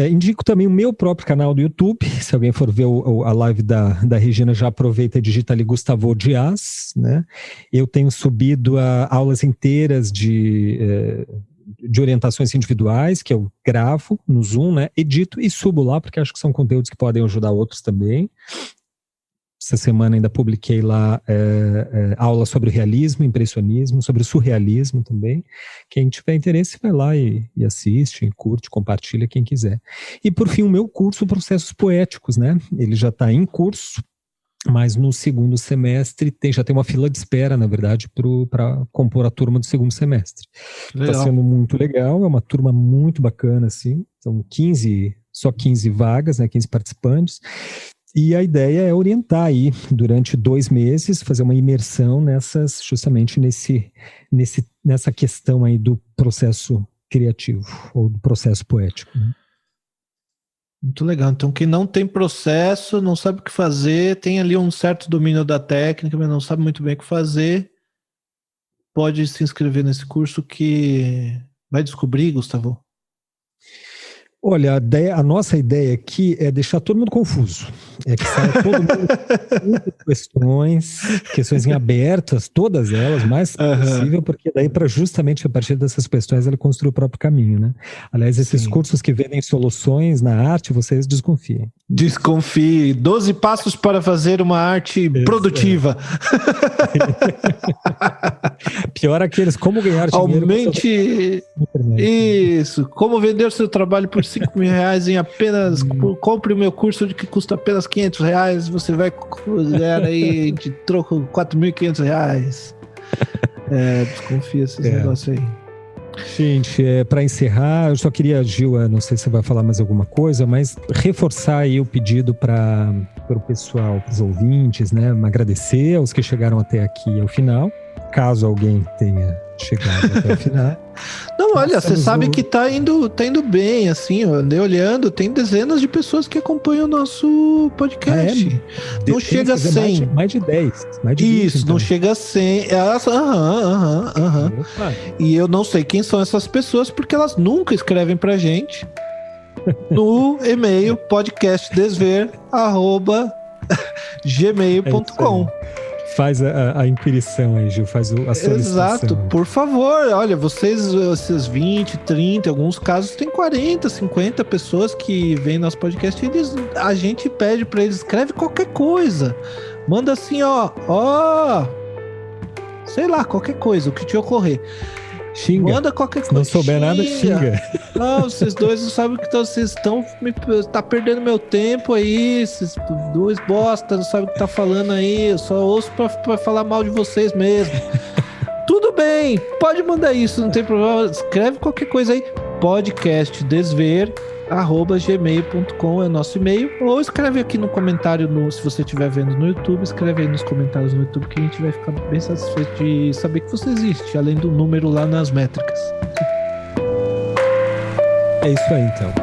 Indico também o meu próprio canal do YouTube. Se alguém for ver a live da Regina, já aproveita e digita ali Gustavo Dias, né? Eu tenho subido aulas inteiras de orientações individuais, que eu gravo no Zoom, né? Edito e subo lá, porque acho que são conteúdos que podem ajudar outros também. Essa semana ainda publiquei lá aula sobre realismo, impressionismo, sobre surrealismo também. Quem tiver interesse vai lá e assiste, curte, compartilha, quem quiser. E por fim, o meu curso Processos Poéticos, né? Ele já está em curso, mas no segundo semestre já tem uma fila de espera, na verdade, para compor a turma do segundo semestre. Está sendo muito legal, é uma turma muito bacana, assim. São 15 vagas, né? 15 participantes. E a ideia é orientar aí durante 2 meses, fazer uma imersão justamente nessa questão aí do processo criativo, ou do processo poético, né? Muito legal. Então, quem não tem processo, não sabe o que fazer, tem ali um certo domínio da técnica, mas não sabe muito bem o que fazer, pode se inscrever nesse curso que vai descobrir, Gustavo. Olha, a nossa ideia aqui é deixar todo mundo confuso. É que saia todo mundo com questões em abertas, todas elas, mais possível, porque daí justamente a partir dessas questões ele construi o próprio caminho, né? Aliás, esses cursos que vendem soluções na arte, vocês desconfiem. Desconfie. 12 passos para fazer uma arte produtiva. Pior aqueles, como ganhar dinheiro. Aumente. Isso. Como vender seu trabalho por R$5.000 em apenas. Compre o meu curso que custa apenas R$500. Você vai ganhar aí de troco R$4.500. Desconfia esses negócios aí. Gente, para encerrar, eu só queria, Gil, não sei se você vai falar mais alguma coisa, mas reforçar aí o pedido para o pessoal, para os ouvintes, né? Agradecer aos que chegaram até aqui ao final, caso alguém tenha chegado até o final. Não, olha, você sabe que tá indo bem, assim, eu andei olhando, tem dezenas de pessoas que acompanham o nosso podcast. Não chega a 100. Mais de 10. Isso, então. Não chega a 100. E eu não sei quem são essas pessoas, porque elas nunca escrevem pra gente no e-mail podcastdesver@gmail.com. Faz a inquirição aí, Gil, faz a solicitação. Exato, por favor, olha, vocês 20, 30, em alguns casos tem 40, 50 pessoas que vêm nosso podcast e a gente pede pra eles, escreve qualquer coisa, manda assim, sei lá, qualquer coisa, o que te ocorrer. Xinga. Manda qualquer coisa. Se não souber nada, xinga. Não, vocês dois não sabem o que vocês estão. Tá perdendo meu tempo aí. Vocês dois bosta, não sabem o que tá falando aí. Eu só ouço pra falar mal de vocês mesmo. Tudo bem, pode mandar isso, não tem problema. Escreve qualquer coisa aí. podcastdesver@gmail.com é nosso e-mail. Ou escreve aqui no comentário, se você estiver vendo no YouTube, escreve aí nos comentários no YouTube que a gente vai ficar bem satisfeito de saber que você existe, além do número lá nas métricas. É isso aí, então.